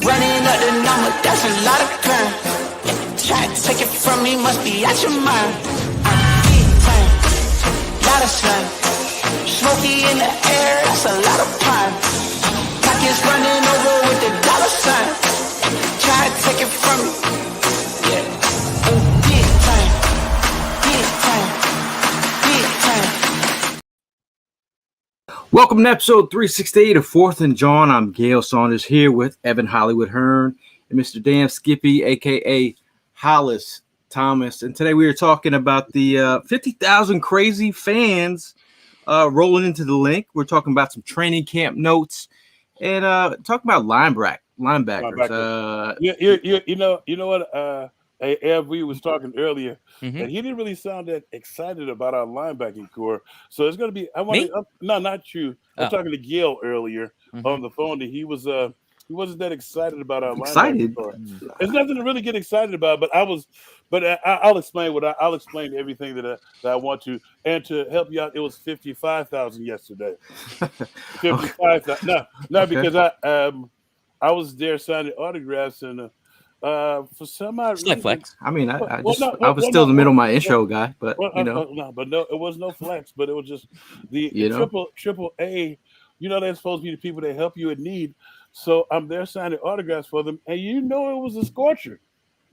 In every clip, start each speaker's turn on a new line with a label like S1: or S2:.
S1: Running up the number, that's a lot of crime. Try to take it from me, must be out your mind. I'm big time, lot of slime. Smoky in the air, that's a lot of pine. Pockets running over with the dollar sign. Try to take it from me, yeah. Big time, big time, big time.
S2: Welcome to episode 368 of Fourth and Jawn. I'm Gail Saunders here with Evan Hollywood Hearn and Mr. Dan Skippy, a.k.a. Hollis Thomas. And today we are talking about the 50,000 crazy fans rolling into the Linc. We're talking about some training camp notes and talking about linebackers.
S3: You know what? Ev, we was talking earlier, and he didn't really sound that excited about our linebacking core. So it's going to be. No, not you. I'm talking to Gil earlier on the phone. That he wasn't that excited about our linebacking core. There's nothing to really get excited about. But I'll explain I'll explain everything that I want to, and to help you out. It was 55,000 yesterday. 55,000. No, because I was there signing autographs and. For some odd reason,
S2: flex. I mean, I was still in the middle of my intro guy, but
S3: no, it was no flex, but it was just the triple A. You know, they're supposed to be the people that help you in need. So I'm there signing autographs for them, and it was a scorcher.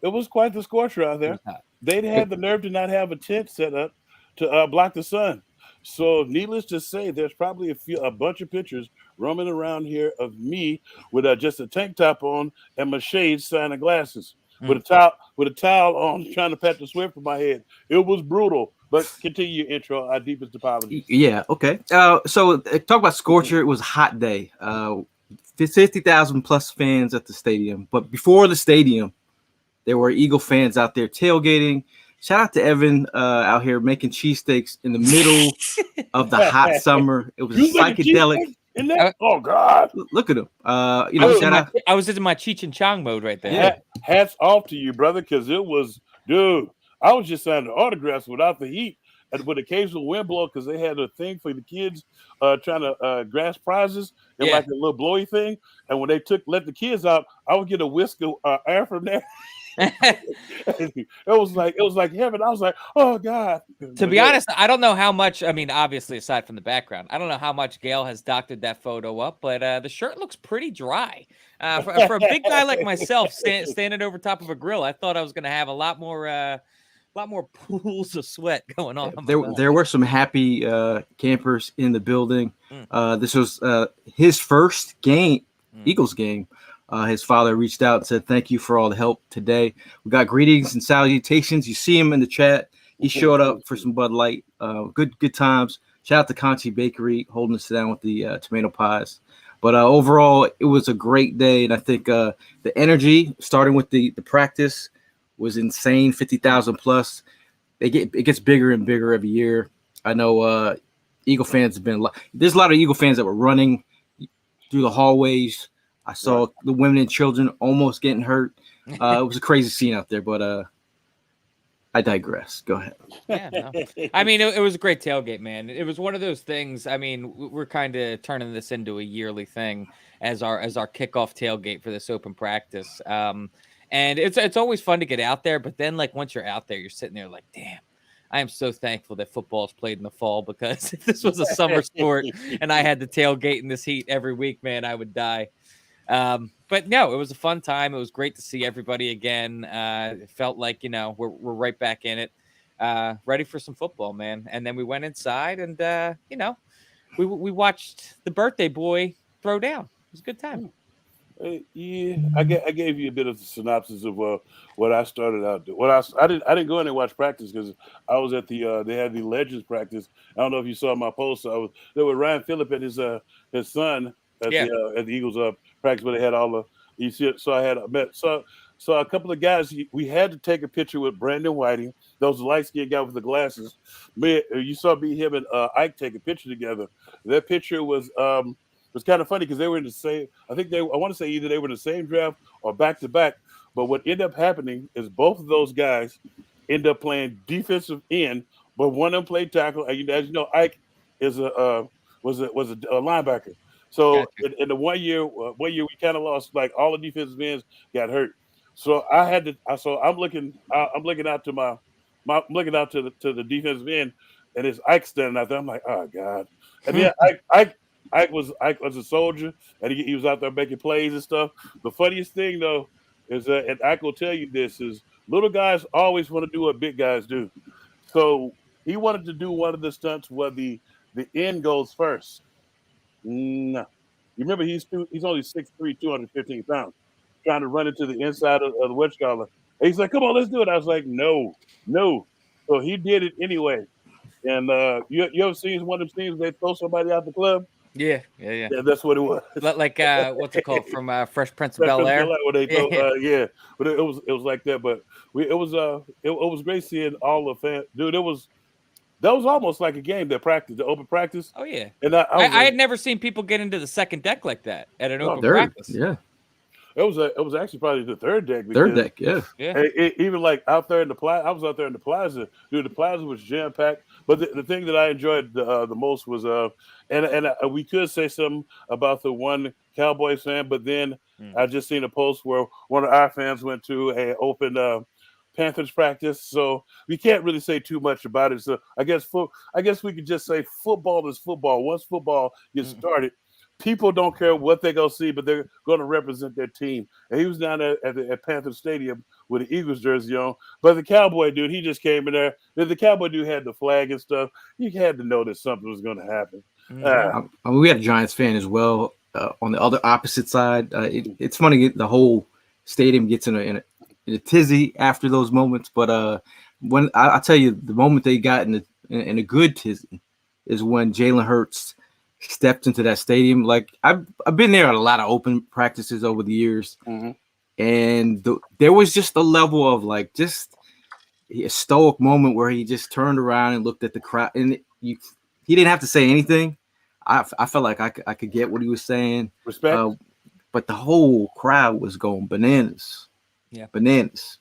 S3: It was quite the scorcher out there. They'd had the nerve to not have a tent set up to block the sun. So, needless to say, there's probably a bunch of pictures roaming around here of me with just a tank top on and my shades, signing glasses, with a towel on, trying to pat the sweat from my head. It was brutal. But continue your intro. Our deepest apologies.
S2: Yeah. Okay. So talk about scorcher. It was a hot day. 50,000 plus fans at the stadium. But before the stadium, there were Eagle fans out there tailgating. Shout out to Evan out here making cheesesteaks in the middle of the hot summer. It was psychedelic.
S3: Oh God!
S2: Look at him.
S4: I was in my Cheech and Chong mode right there.
S3: Yeah. Hats off to you, brother, because it was, dude. I was just signing autographs without the heat and with occasional wind blow because they had a thing for the kids trying to grasp prizes and like a little blowy thing. And when they let the kids out, I would get a whisk of air from there. It was like heaven. I was like, oh God.
S4: To be honest, I don't know how much. I mean, obviously, aside from the background, I don't know how much Gail has doctored that photo up, but the shirt looks pretty dry. For a big guy like myself, standing over top of a grill, I thought I was going to have a lot more pools of sweat going on.
S2: There were some happy campers in the building. This was his first game, Eagles game. His father reached out and said, thank you for all the help today. We got greetings and salutations. You see him in the chat. He showed up for some Bud Light. Good times. Shout out to Conchi Bakery holding us down with the tomato pies. But overall, it was a great day. And I think the energy, starting with the practice, was insane. 50,000 plus. It gets bigger and bigger every year. I know Eagle fans have been there's a lot of Eagle fans that were running through the hallways. I saw the women and children almost getting hurt. It was a crazy scene out there, but I digress. Go ahead.
S4: Yeah, no. I mean, it was a great tailgate, man. It was one of those things. I mean, we're kind of turning this into a yearly thing as our kickoff tailgate for this open practice. And it's always fun to get out there, but then like once you're out there, you're sitting there like, damn. I am so thankful that football is played in the fall, because if this was a summer sport and I had to tailgate in this heat every week, man, I would die. But no, it was a fun time. It was great to see everybody again. It felt like, we're right back in it, ready for some football, man. And then we went inside and, we watched the birthday boy throw down. It was a good time.
S3: Yeah, I gave you a bit of a synopsis of what I started out doing. I didn't go in and watch practice because I was at the they had the Legends practice. I don't know if you saw my post. I was there with Ryan Phillip and his son at the Eagles practice, but they had all the you see it. So I had so a couple of guys. We had to take a picture with Brandon Whiting. Those light skinned guy with the glasses. You saw him and Ike take a picture together. That picture was kind of funny because they were in the same. I want to say either they were in the same draft or back to back. But what ended up happening is both of those guys end up playing defensive end, but one of them played tackle. And as you know, Ike was a linebacker. So
S4: Gotcha.
S3: in the 1 year, we kind of lost, like, all the defensive ends got hurt. So I had to. So I'm looking. I'm looking out to I'm looking out to the defensive end, and it's Ike standing out there. I'm like, oh God. And then Ike was a soldier, and he was out there making plays and stuff. The funniest thing though is that, and Ike will tell you this, is little guys always want to do what big guys do. So he wanted to do one of the stunts where the end goes first. No. You remember he's only 6'3", 215 pounds, trying to run into the inside of the wedge collar. And he's like, come on, let's do it. I was like, no, no. So he did it anyway. And you ever seen one of them scenes where they throw somebody out the club?
S4: Yeah.
S3: Yeah, that's what it was.
S4: Like what's it called from Fresh Prince of
S3: That
S4: Bel Air?
S3: where they throw,
S4: Yeah.
S3: yeah. But it was like that. But it was great seeing all the fans. Dude, that was almost like a game, that practice, the open practice.
S4: Oh yeah.
S3: And I was
S4: I
S3: like,
S4: had never seen people get into the second deck like that at an open
S2: Third,
S4: practice.
S2: yeah.
S3: it was actually probably the third deck.
S2: Third deck, yeah.
S4: Yeah.
S3: Even like out there in the plaza, I was out there in the plaza. Dude, the plaza was jam packed. But the thing that I enjoyed the most was and we could say something about the one Cowboys fan, but then I just seen a post where one of our fans went to a open Panthers practice, so we can't really say too much about it. So I guess we could just say football is football. Once football gets started, people don't care what they're gonna see, but they're gonna represent their team. And he was down there at Panther Stadium with the Eagles jersey on. But the Cowboy dude, he just came in there. The Cowboy dude had the flag and stuff. You had to know that something was gonna happen.
S2: I mean, we had a Giants fan as well on the other opposite side. It's funny, the whole stadium gets in a tizzy after those moments. But when I tell you, the moment they got in a good tizzy is when Jalen Hurts stepped into that stadium. Like I've been there at a lot of open practices over the years, and there was just a level of like just a stoic moment where he just turned around and looked at the crowd, and he didn't have to say anything. I felt like I could get what he was saying.
S3: Respect.
S2: But the whole crowd was going bananas.
S4: Yeah,
S2: bananas.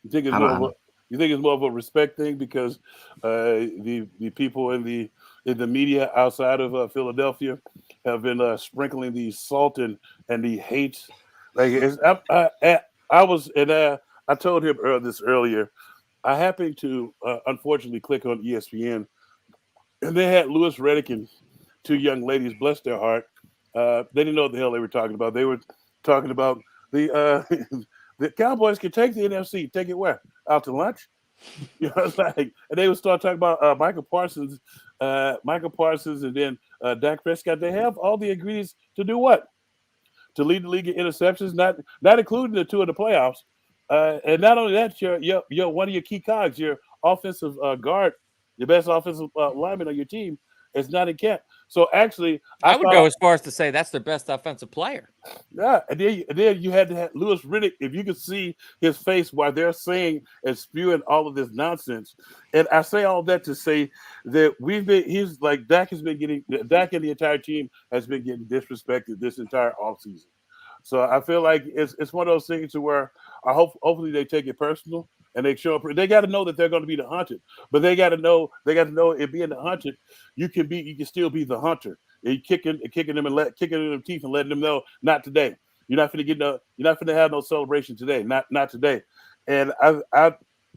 S3: You think it's more of a respect thing because the people in the media outside of Philadelphia have been sprinkling the salt and the hate. Like I told him this earlier. I happened to unfortunately click on ESPN, and they had Louis Riddick and two young ladies, bless their heart. They didn't know what the hell they were talking about. They were talking about the the Cowboys can take the NFC. Take it where? Out to lunch? You know, it's like, and they would start talking about Michael Parsons, and then Dak Prescott. They have all the ingredients to do what? To lead the league in interceptions, not including the two in the playoffs. And not only that, you're one of your key cogs, your offensive guard, your best offensive lineman on your team is not in camp. So actually,
S4: I would go as far as to say that's their best offensive player.
S3: Yeah, and then you had to have Louis Riddick. If you could see his face while they're saying and spewing all of this nonsense, and I say all that to say that Dak and the entire team has been getting disrespected this entire offseason. So I feel like it's one of those things to where hopefully they take it personal and they show up. They got to know that they're going to be the hunted, but they got to know if being the hunted, you can still be the hunter. And kicking them in their teeth and letting them know not today. You're not going to have no celebration today. Not today. And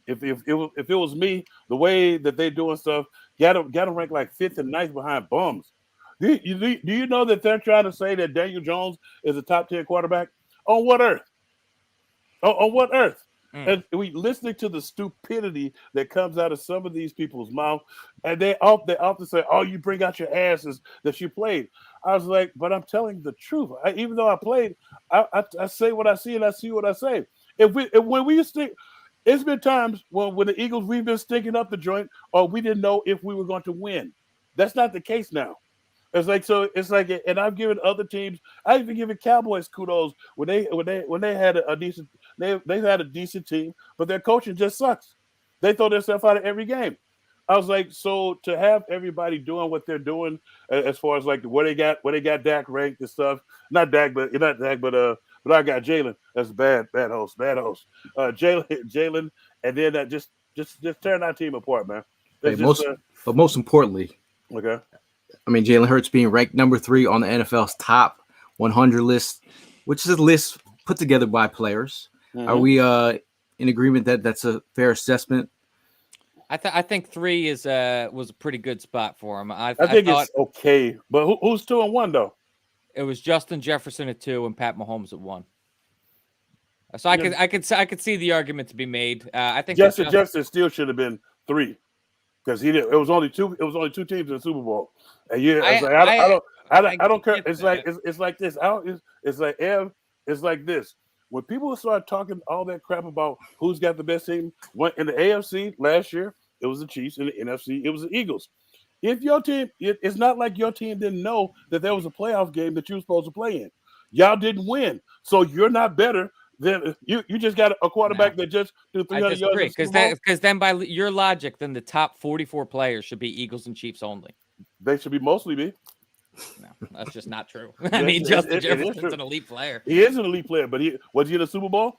S3: if it was me, the way that they doing stuff, got to rank like 5th and 9th behind bums. Do you know that they're trying to say that Daniel Jones is a top 10 quarterback? On what earth? On what earth? And we listening to the stupidity that comes out of some of these people's mouth, and they often say, "Oh, you bring out your asses that you played." I was like, "But I'm telling the truth. Even though I played, I say what I see and I see what I say." When we stick, it's been times when the Eagles we've been stinking up the joint, or we didn't know if we were going to win. That's not the case now. It's like, and I've given other teams. I even given Cowboys kudos when they had a decent. They've had a decent team, but their coaching just sucks. They throw themselves out of every game. I was like, so to have everybody doing what they're doing as far as like where they got Dak ranked and stuff. Not Dak, but I got Jalen. That's bad host. Jalen, and then that just tearing our team apart, man.
S2: But most importantly,
S3: okay.
S2: I mean, Jalen Hurts being ranked number 3 on the NFL's top 100 list, which is a list put together by players. Are we in agreement that that's a fair assessment?
S4: I think 3 was a pretty good spot for him. I
S3: think
S4: thought
S3: it's okay, but who's 2 and 1 though?
S4: it was Justin Jefferson at 2 and Pat Mahomes at 1. So I could see the argument to be made. I think
S3: Justin Jefferson still should have been 3 because he did. It was only 2. It was only 2 teams in the Super Bowl. And I don't care. It's like this. It's like this. When people start talking all that crap about who's got the best team, in the AFC last year, it was the Chiefs. In the NFC, it was the Eagles. If your team, it's not like your team didn't know that there was a playoff game that you were supposed to play in. Y'all didn't win, so you're not better than you. You just got a quarterback that just do 300 yards.
S4: Because then by your logic, then the top 44 players should be Eagles and Chiefs only.
S3: They should be mostly be.
S4: No, that's just not true. I mean, Justin Jefferson's an elite player.
S3: He is an elite player, but was he in the Super Bowl?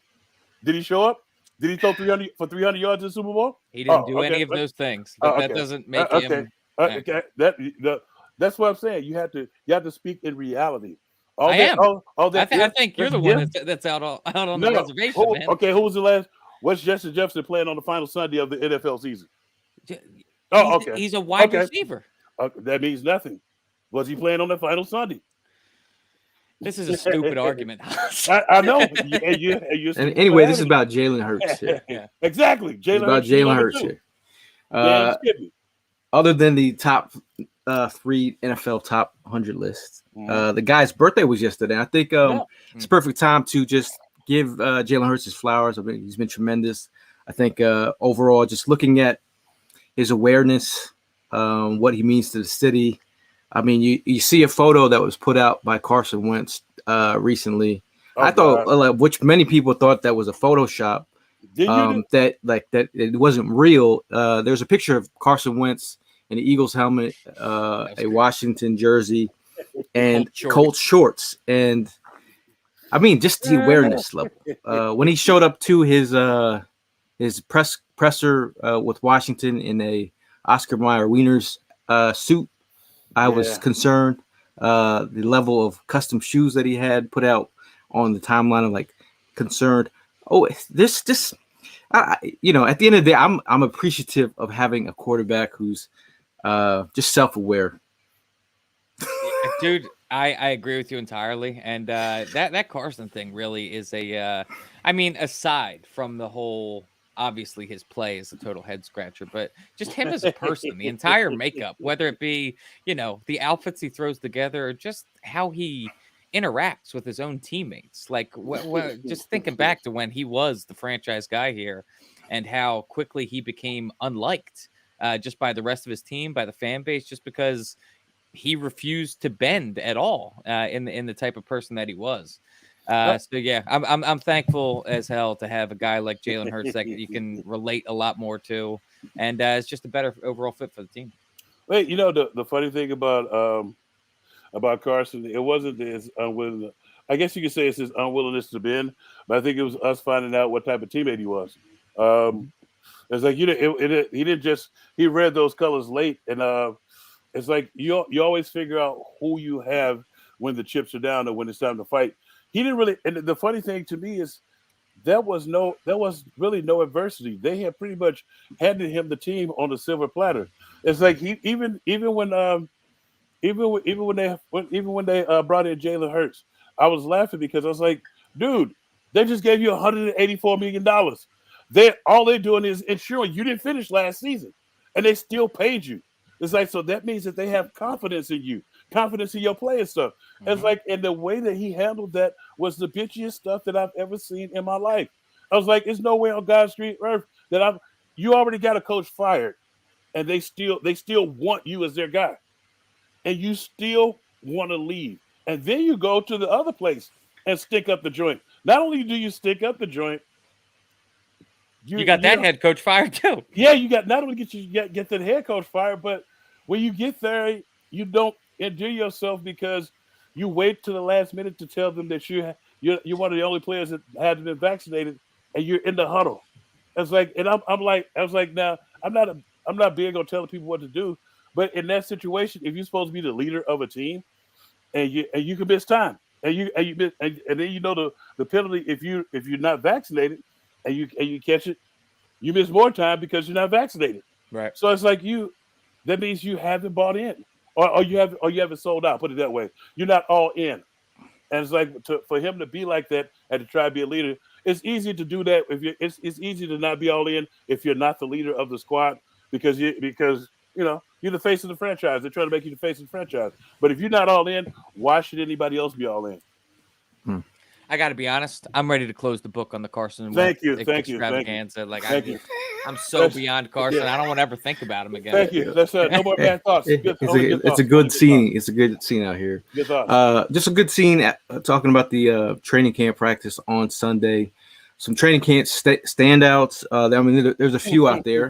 S3: Did he show up? Did he throw 300 yards in the Super Bowl?
S4: He didn't do any of those things. But that doesn't make him.
S3: Okay. That's what I'm saying. You have to speak in reality.
S4: I think you're the one that's out on the reservation, man.
S3: Okay, who was the last? What's Justin Jefferson playing on the final Sunday of the NFL season?
S4: He's a wide receiver.
S3: That means nothing. Was he playing on the final Sunday?
S2: This is a stupid argument.
S3: I know.
S2: And anyway, this is about Jalen Hurts here.
S3: Yeah. Exactly.
S2: Jalen Hurts here. Other than the top 3 NFL top 100 lists, the guy's birthday was yesterday. I think it's a perfect time to just give Jalen Hurts his flowers. I mean, he's been tremendous. I think overall, just looking at his awareness, what he means to the city. I mean, you see a photo that was put out by Carson Wentz recently. I thought, which many people thought that was a Photoshop, that it wasn't real. There's a picture of Carson Wentz in the Eagles helmet, a Washington jersey, and Colts shorts. And I mean, just the awareness level. When he showed up to his presser with Washington in a Oscar Mayer Wieners suit, I was concerned. The level of custom shoes that he had put out on the timeline, I'm like concerned. Oh, at the end of the day, I'm appreciative of having a quarterback who's just self-aware.
S4: Dude, I agree with you entirely. And that Carson thing really is aside from the whole, obviously his play is a total head scratcher, but just him as a person, the entire makeup, whether it be, the outfits he throws together or just how he interacts with his own teammates. Like just thinking back to when he was the franchise guy here and how quickly he became unliked just by the rest of his team, by the fan base, just because he refused to bend at all in the type of person that he was. I'm thankful as hell to have a guy like Jalen Hurts that you can relate a lot more to, and it's just a better overall fit for the team.
S3: Wait, the funny thing about Carson, it wasn't his unwillingness. I guess you could say it's his unwillingness to bend, but I think it was us finding out what type of teammate he was. It's like he read those colors late, and it's like you always figure out who you have when the chips are down or when it's time to fight. He didn't really, and the funny thing to me is there was really no adversity. They had pretty much handed him the team on the silver platter. It's like even when they brought in Jalen Hurts, I was laughing because I was like, dude, they just gave you $184 million. All they're doing is ensuring you didn't finish last season, and they still paid you. It's like, so that means that they have confidence in you, confidence in your playing stuff. Mm-hmm. It's like, and the way that he handled that was the bitchiest stuff that I've ever seen in my life. I was like, there's no way on God's green earth that you already got a coach fired, and they still want you as their guy, and you still want to leave, and then you go to the other place and stick up the joint. Not only do you stick up the joint,
S4: you got that head coach fired too.
S3: Yeah, you got not only get the head coach fired, but when you get there, you don't endear yourself because you wait to the last minute to tell them that you're one of the only players that hadn't been vaccinated, and you're in the huddle. It's like, and I was like, now I'm not big on telling people what to do, But in that situation, if you're supposed to be the leader of a team, and you can miss time, and then you know the penalty if you're not vaccinated, and you catch it, you miss more time because you're not vaccinated.
S4: Right.
S3: So it's like that means you haven't bought in, or you haven't sold out. Put it that way. You're not all in, and it's like for him to be like that and to try to be a leader. It's easy to do that it's easy to not be all in if you're not the leader of the squad because you're the face of the franchise. They're trying to make you the face of the franchise. But if you're not all in, why should anybody else be all in?
S4: I got to be honest. I'm ready to close the book on the Carson
S3: Thank you.
S4: extravaganza. Like
S3: Thank you.
S4: I'm so beyond Carson. I don't want to ever think about him again.
S3: Thank you. That's no more bad thoughts.
S2: It's a good scene. It's a good scene out here.
S3: Good thoughts.
S2: Just a good scene. Talking about the training camp practice on Sunday. Some training camp standouts. I mean, there's a few out there.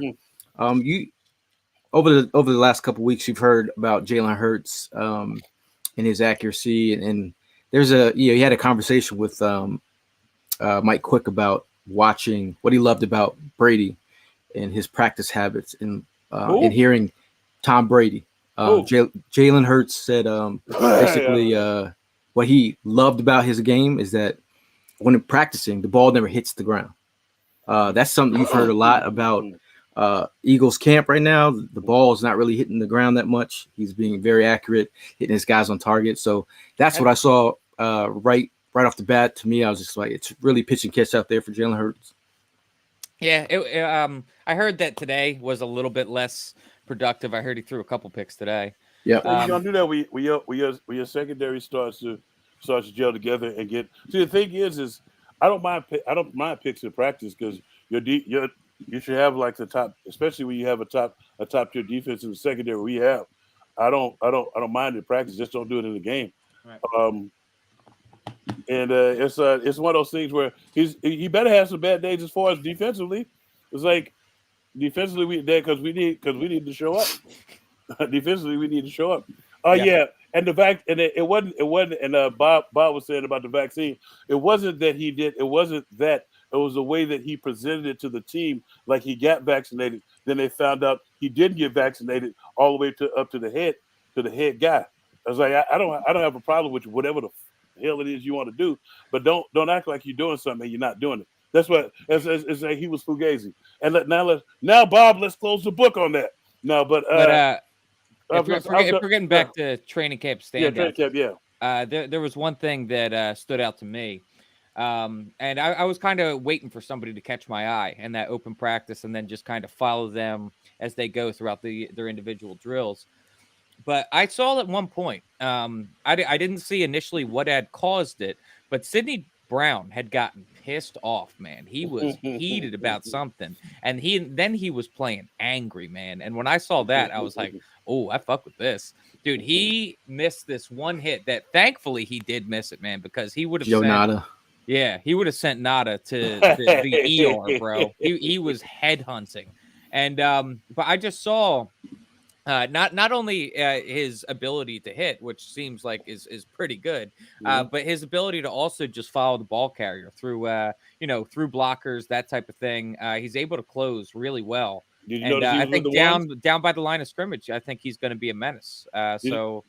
S2: You over the last couple of weeks, you've heard about Jalen Hurts and his accuracy, and there's he had a conversation with Mike Quick about watching what he loved about Brady and his practice habits and hearing Tom Brady. Jalen Hurts said basically what he loved about his game is that when practicing, the ball never hits the ground. That's something you've heard a lot about Eagles camp right now. The ball is not really hitting the ground that much. He's being very accurate, hitting his guys on target. So that's what I saw right off the bat. To me, I was just like, it's really pitch and catch out there for Jalen Hurts.
S4: Yeah, I heard that today was a little bit less productive. I heard he threw a couple picks today.
S3: Yeah, you're gonna do that. We your secondary starts to gel together and get. See, the thing is I don't mind picks in practice because you should have like the top, especially when you have a top tier defense in the secondary. We have. I don't mind in practice. Just don't do it in the game. Right. And it's one of those things where he better have some bad days as far as defensively. It's like defensively we need to show up. Defensively we need to show up. Yeah. And it wasn't. And Bob was saying about the vaccine. It wasn't that he did. It wasn't that. It was the way that he presented it to the team, like he got vaccinated. Then they found out he didn't get vaccinated all the way up to the head guy. I was like, I don't have a problem with whatever the hell it is you want to do, but don't act like you're doing something and you're not doing it. That's what it's like. He was fugazi. And now Bob, let's close the book on that. No, but
S4: if we're getting back to training camp standouts,
S3: training camp,
S4: there was one thing that stood out to me. And I was kind of waiting for somebody to catch my eye in that open practice and then just kind of follow them as they go throughout their individual drills. But I saw at one point, I didn't see initially what had caused it, but Sidney Brown had gotten pissed off, man. He was heated about something, and he was playing angry, man. And when I saw that, I was like, oh, I fuck with this. Dude, he missed this one hit that thankfully he did miss it, man, because he would have
S2: Nada.
S4: Yeah, he would have sent Nada to the ER, bro. He was headhunting. And but I just saw not only his ability to hit, which seems like is pretty good, but his ability to also just follow the ball carrier through through blockers, that type of thing. He's able to close really well. And I think down by the line of scrimmage, I think he's going to be a menace. So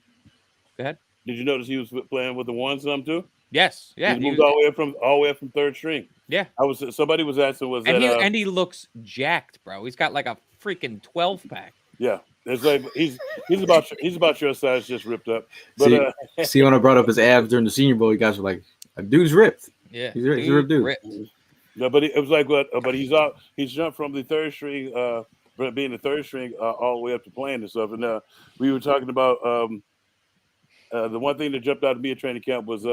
S4: go ahead.
S3: Did you notice he was playing with the one some too?
S4: Yes, yeah.
S3: He moved all the way from third string.
S4: Yeah.
S3: Somebody was asking
S4: and he looks jacked, bro. He's got like a freaking 12-pack.
S3: Yeah. It's like he's about your size, just ripped up. But
S2: see when I brought up his abs during the Senior Bowl, you guys were like, "A dude's ripped."
S4: Yeah,
S2: he's a ripped dude. Ripped.
S3: No, but it was like what? But he's jumped from the third string, being the third string, all the way up to playing and stuff. And we were talking about the one thing that jumped out to me at training camp was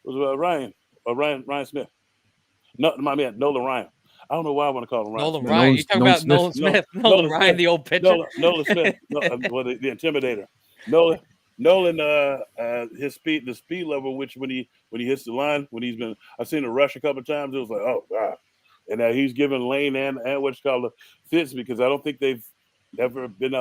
S3: Ryan Smith. No, my man, Nolan Ryan. I don't know why I want to call him Ryan.
S4: Nolan Ryan. You talking about Nolan Smith? Nolan Ryan, Smith. The old pitcher.
S3: Nolan Smith. The intimidator. Nolan. His speed, the speed level, which when he hits the line, I've seen him rush a couple of times. It was like, oh god. And he's given lane and what you call fits because I don't think they've ever been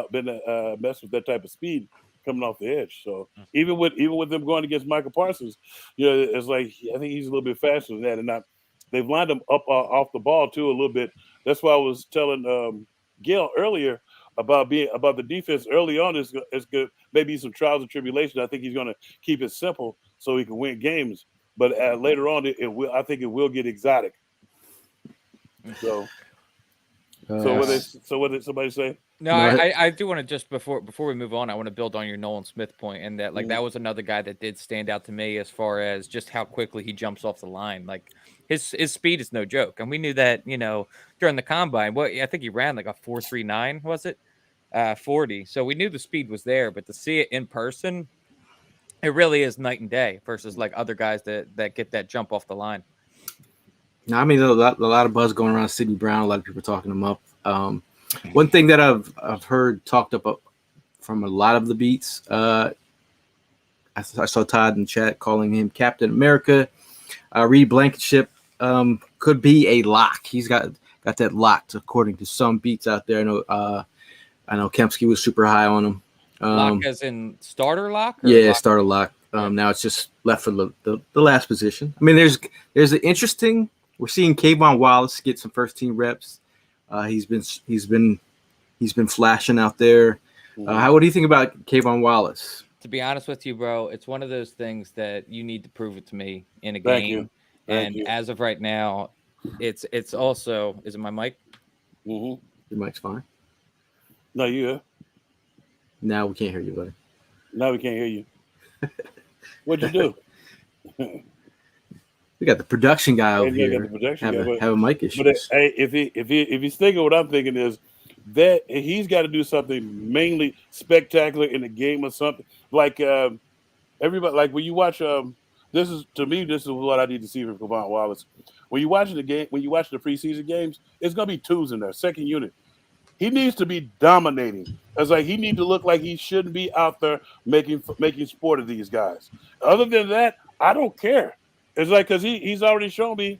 S3: messed with that type of speed coming off the edge. So even with them going against Michael Parsons, it's like I think he's a little bit faster than that, and they've lined him up off the ball too a little bit. That's why I was telling Gail earlier about the defense early on is good. Maybe some trials and tribulations. I think he's going to keep it simple so he can win games. But later on, I think it will get exotic. So what did somebody say?
S4: No, I do want to just before we move on, I want to build on your Nolan Smith point, and that that was another guy that did stand out to me as far as just how quickly he jumps off the line. Like his speed is no joke, and we knew that during the combine. I think he ran like a 4.39, was it? 40. So we knew the speed was there, but to see it in person, it really is night and day versus like other guys that get that jump off the line.
S2: Now, I mean, a lot of buzz going around Sidney Brown. A lot of people talking him up. One thing that I've heard talked about from a lot of the beats, I saw Todd in chat calling him Captain America. Reed Blankenship could be a lock. He's got that locked according to some beats out there. I know Kempsky was super high on him.
S4: Lock as in starter lock?
S2: Yeah, starter lock. Now it's just left for the last position. I mean, there's an interesting. We're seeing Kayvon Wallace get some first team reps. He's been flashing out there. What do you think about Kayvon Wallace?
S4: To be honest with you, bro, it's one of those things that you need to prove it to me in a
S3: Thank
S4: game.
S3: Thank you.
S4: As of right now, it's also. Is it my mic?
S3: Mm-hmm.
S2: Your mic's fine.
S3: No, you.
S2: Now we can't hear you, buddy.
S3: Now we can't hear you. What'd you do?
S2: We got the production guy over here. Have a mic issue.
S3: But hey, if he's thinking what I'm thinking is that he's got to do something mainly spectacular in the game or something like everybody. Like when you watch, this is what I need to see from Kayvon Wallace. When you watch the game, when you watch the preseason games, it's gonna be twos in there, second unit. He needs to be dominating. It's like he needs to look like he shouldn't be out there making sport of these guys. Other than that, I don't care. It's like because he's already shown me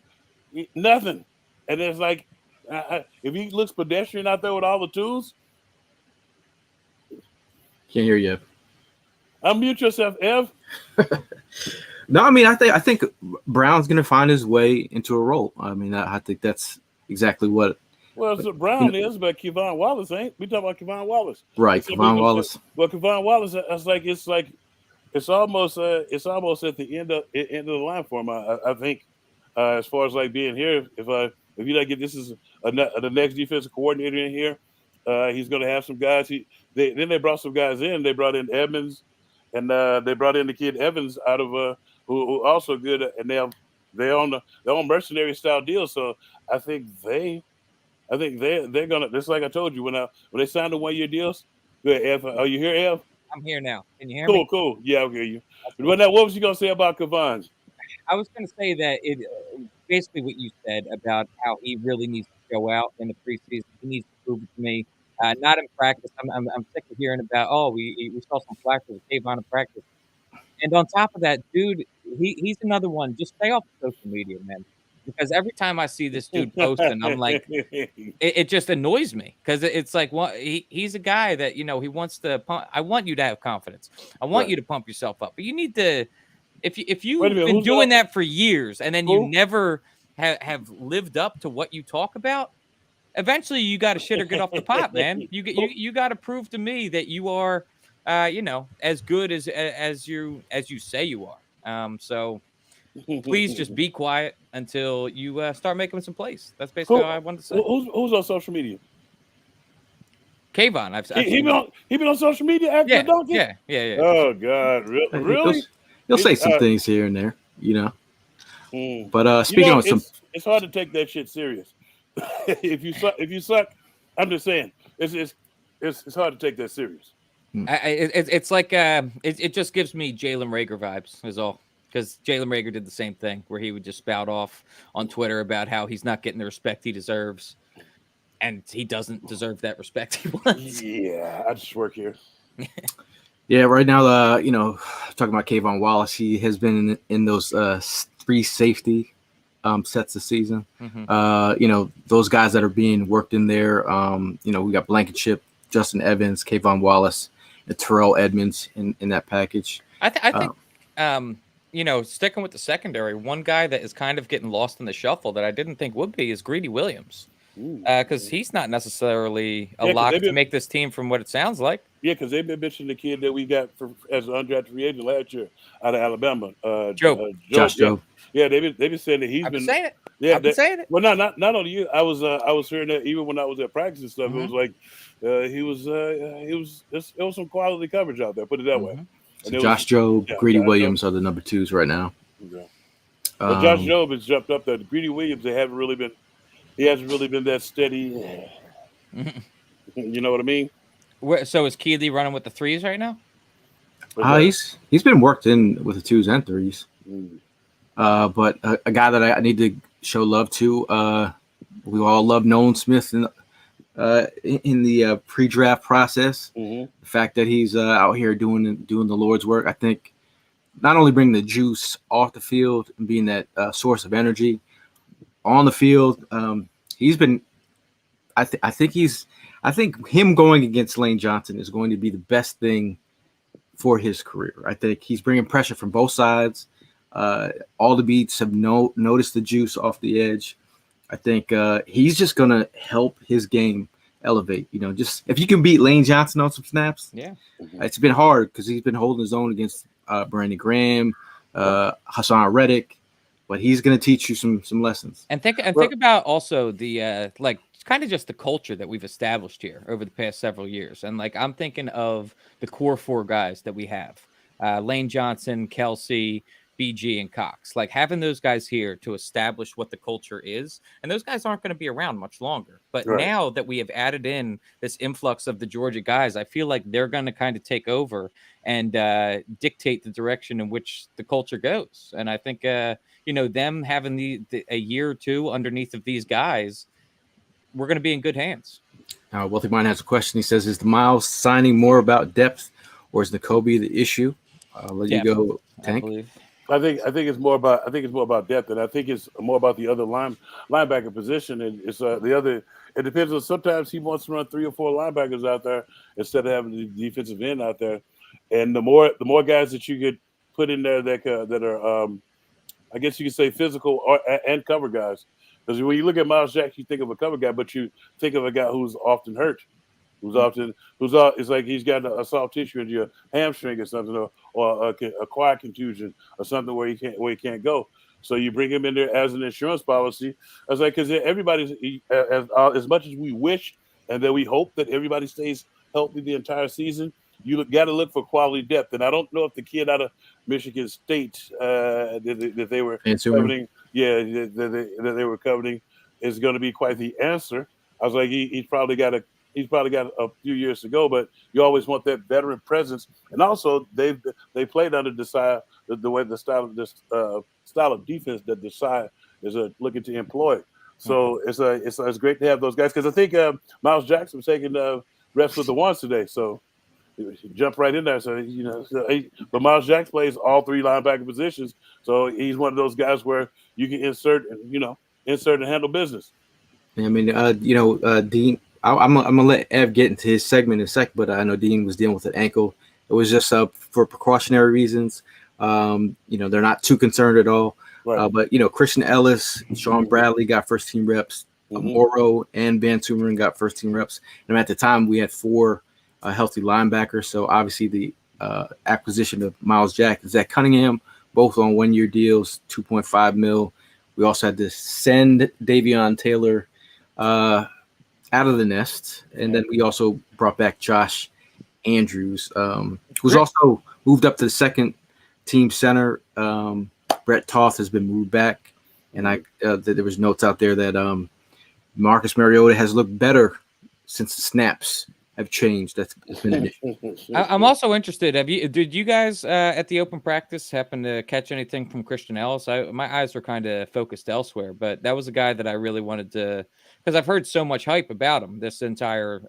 S3: nothing, and it's like if he looks pedestrian out there with all the tools,
S2: can't hear you.
S3: Unmute yourself, Ev.
S2: No, I mean I think Brown's gonna find his way into a role. I mean I think that's exactly what.
S3: Well, so Brown is, but Kayvon Wallace ain't. We talk about Kayvon Wallace,
S2: right? Kayvon Wallace.
S3: Well, Kayvon Wallace, it's almost at the end of the line for him. I think as far as like being here, if you don't get this is the next defensive coordinator in here, he's going to have some guys. They brought some guys in. They brought in Edmonds, and they brought in the kid Evans out of who also good, and they're on their own mercenary style deal. So I think they're gonna. Just like I told you when they signed the 1-year deals. Good, Ev. Are you here, Ev?
S4: I'm here now. Can you hear me?
S3: Cool. Yeah, I'll hear you. But now, what was you gonna say about Kayvon?
S4: I was going to say that it basically what you said about how he really needs to show out in the preseason. He needs to prove it to me, not in practice. I'm sick of hearing about we saw some flashes of Kayvon in practice, and on top of that, dude, he's another one. Just stay off social media, man. Because every time I see this dude posting, I'm like, it just annoys me because it's like, well, he's a guy that, he wants to pump. I want you to have confidence. I want you to pump yourself up, but you need to, if you've been doing that for years and then you never have lived up to what you talk about, eventually you got to shit or get off the pot, man. You got to prove to me that you are, as good as you say you are. So please just be quiet until you start making some plays. That's basically all I wanted to say.
S3: Who's on social media?
S4: Kayvon.
S3: He been on social media after the donkey?
S4: Yeah.
S3: Oh God, really?
S2: He'll say some things here and there, But speaking on some,
S3: it's hard to take that shit serious. if you suck, I'm just saying it's hard to take that serious.
S4: It's like it just gives me Jalen Reagor vibes is all. Because Jalen Reagor did the same thing where he would just spout off on Twitter about how he's not getting the respect he deserves. And he doesn't deserve that respect he wants.
S3: Yeah, I just work here.
S2: Yeah, right now, talking about Kayvon Wallace, he has been in those 3 safety sets this season. Mm-hmm. Those guys that are being worked in there, we got Blankenship, Justin Evans, Kayvon Wallace, and Terrell Edmonds in that package.
S4: I think sticking with the secondary, one guy that is kind of getting lost in the shuffle that I didn't think would be is Greedy Williams. because he's not necessarily a
S3: 'cause
S4: lock
S3: they've
S4: to
S3: been
S4: make this team from what it sounds like.
S3: yeah, because they've been mentioning the kid that we got as an undrafted free agent last year out of Alabama,
S4: Joe,
S3: Joe.
S2: Josh
S3: Yeah,
S2: Joe.
S3: yeah, they've been saying that he's
S4: I've been
S3: been
S4: saying it.
S3: yeah.
S4: I've been saying it.
S3: Well, not only you. I was hearing that even when I was at practice and stuff. It was like it was some quality coverage out there. Put it that way.
S2: So
S3: And it was
S2: Josh Joe,
S3: yeah,
S2: Greedy
S3: Josh Joe.
S2: Williams are the number 2s right now.
S3: Okay. But Josh
S2: Um,
S3: Job has jumped up there. Greedy Williams, they haven't really been. He hasn't really been that steady. You know what I mean?
S4: So is Keeley running with the 3s right now?
S2: he's been worked in with the 2s and 3s. But a guy that I need to show love to. We all love Nolan Smith in the pre-draft process. The fact that he's out here doing the Lord's work, I think, not only bringing the juice off the field and being that source of energy on the field. He's been. I think him going against Lane Johnson is going to be the best thing for his career. I think he's bringing pressure from both sides. All the beats have noticed the juice off the edge. I think he's just going to help his game elevate. Just if you can beat Lane Johnson on some snaps, it's been hard because he's been holding his own against Brandon Graham, Hassan Reddick, but he's going to teach you some lessons.
S4: And think about also the kind of just the culture that we've established here over the past several years. And I'm thinking of the core 4 guys that we have: Lane Johnson, Kelsey, BG, and Cox. Having those guys here to establish what the culture is, and those guys aren't going to be around much longer. But now that we have added in this influx of the Georgia guys, I feel like they're going to kind of take over and dictate the direction in which the culture goes. And I think them having a year or two underneath of these guys, we're going to be in good hands.
S2: Wealthy Mind has a question. He says, is the Miles signing more about depth, or is Nakobe the issue? I'll let you go, Tank.
S3: I think it's more about depth, and I think it's more about the other linebacker position. And it's the other. It depends on. Sometimes he wants to run 3 or 4 linebackers out there instead of having the defensive end out there. And the more guys that you get put in there that are, I guess you could say, physical and cover guys. Because when you look at Miles Jack, you think of a cover guy, but you think of a guy who's often hurt. It's like he's got a soft tissue in your hamstring or something, or a quad contusion or something where he can't go. So you bring him in there as an insurance policy. I was like, because everybody's as much as we wish and that we hope that everybody stays healthy the entire season, you got to look for quality depth. And I don't know if the kid out of Michigan State that they were coveting, that they were coveting, is going to be quite the answer. I was like, he's probably got a few years to go, but you always want that veteran presence. And also, they played under the style of defense that Desai is looking to employ. So it's great to have those guys, because I think Miles Jackson was taking reps with the ones today, so he jumped right in there. So but Miles Jackson plays all 3 linebacker positions, so he's one of those guys where you can insert and handle business.
S2: I mean, Dean. I'm gonna let Ev get into his segment in a sec, but I know Dean was dealing with an ankle. It was just for precautionary reasons. They're not too concerned at all.
S3: Right.
S2: But Christian Ellis, Sean Bradley got first team reps. Morrow and Van Sumeren got first team reps. And at the time, we had 4 healthy linebackers. So obviously, the acquisition of Miles Jack, Zach Cunningham, both on 1-year deals, $2.5 million. We also had to send Davion Taylor out of the nest, and then we also brought back Josh Andrews, who's also moved up to the second team center. Brett Toth has been moved back, and there was notes out there that Marcus Mariota has looked better since the snaps have changed. That's been an issue.
S4: I'm also interested. Did you guys at the open practice happen to catch anything from Christian Ellis? My eyes were kind of focused elsewhere, but that was a guy that I really wanted to, because I've heard so much hype about him this entire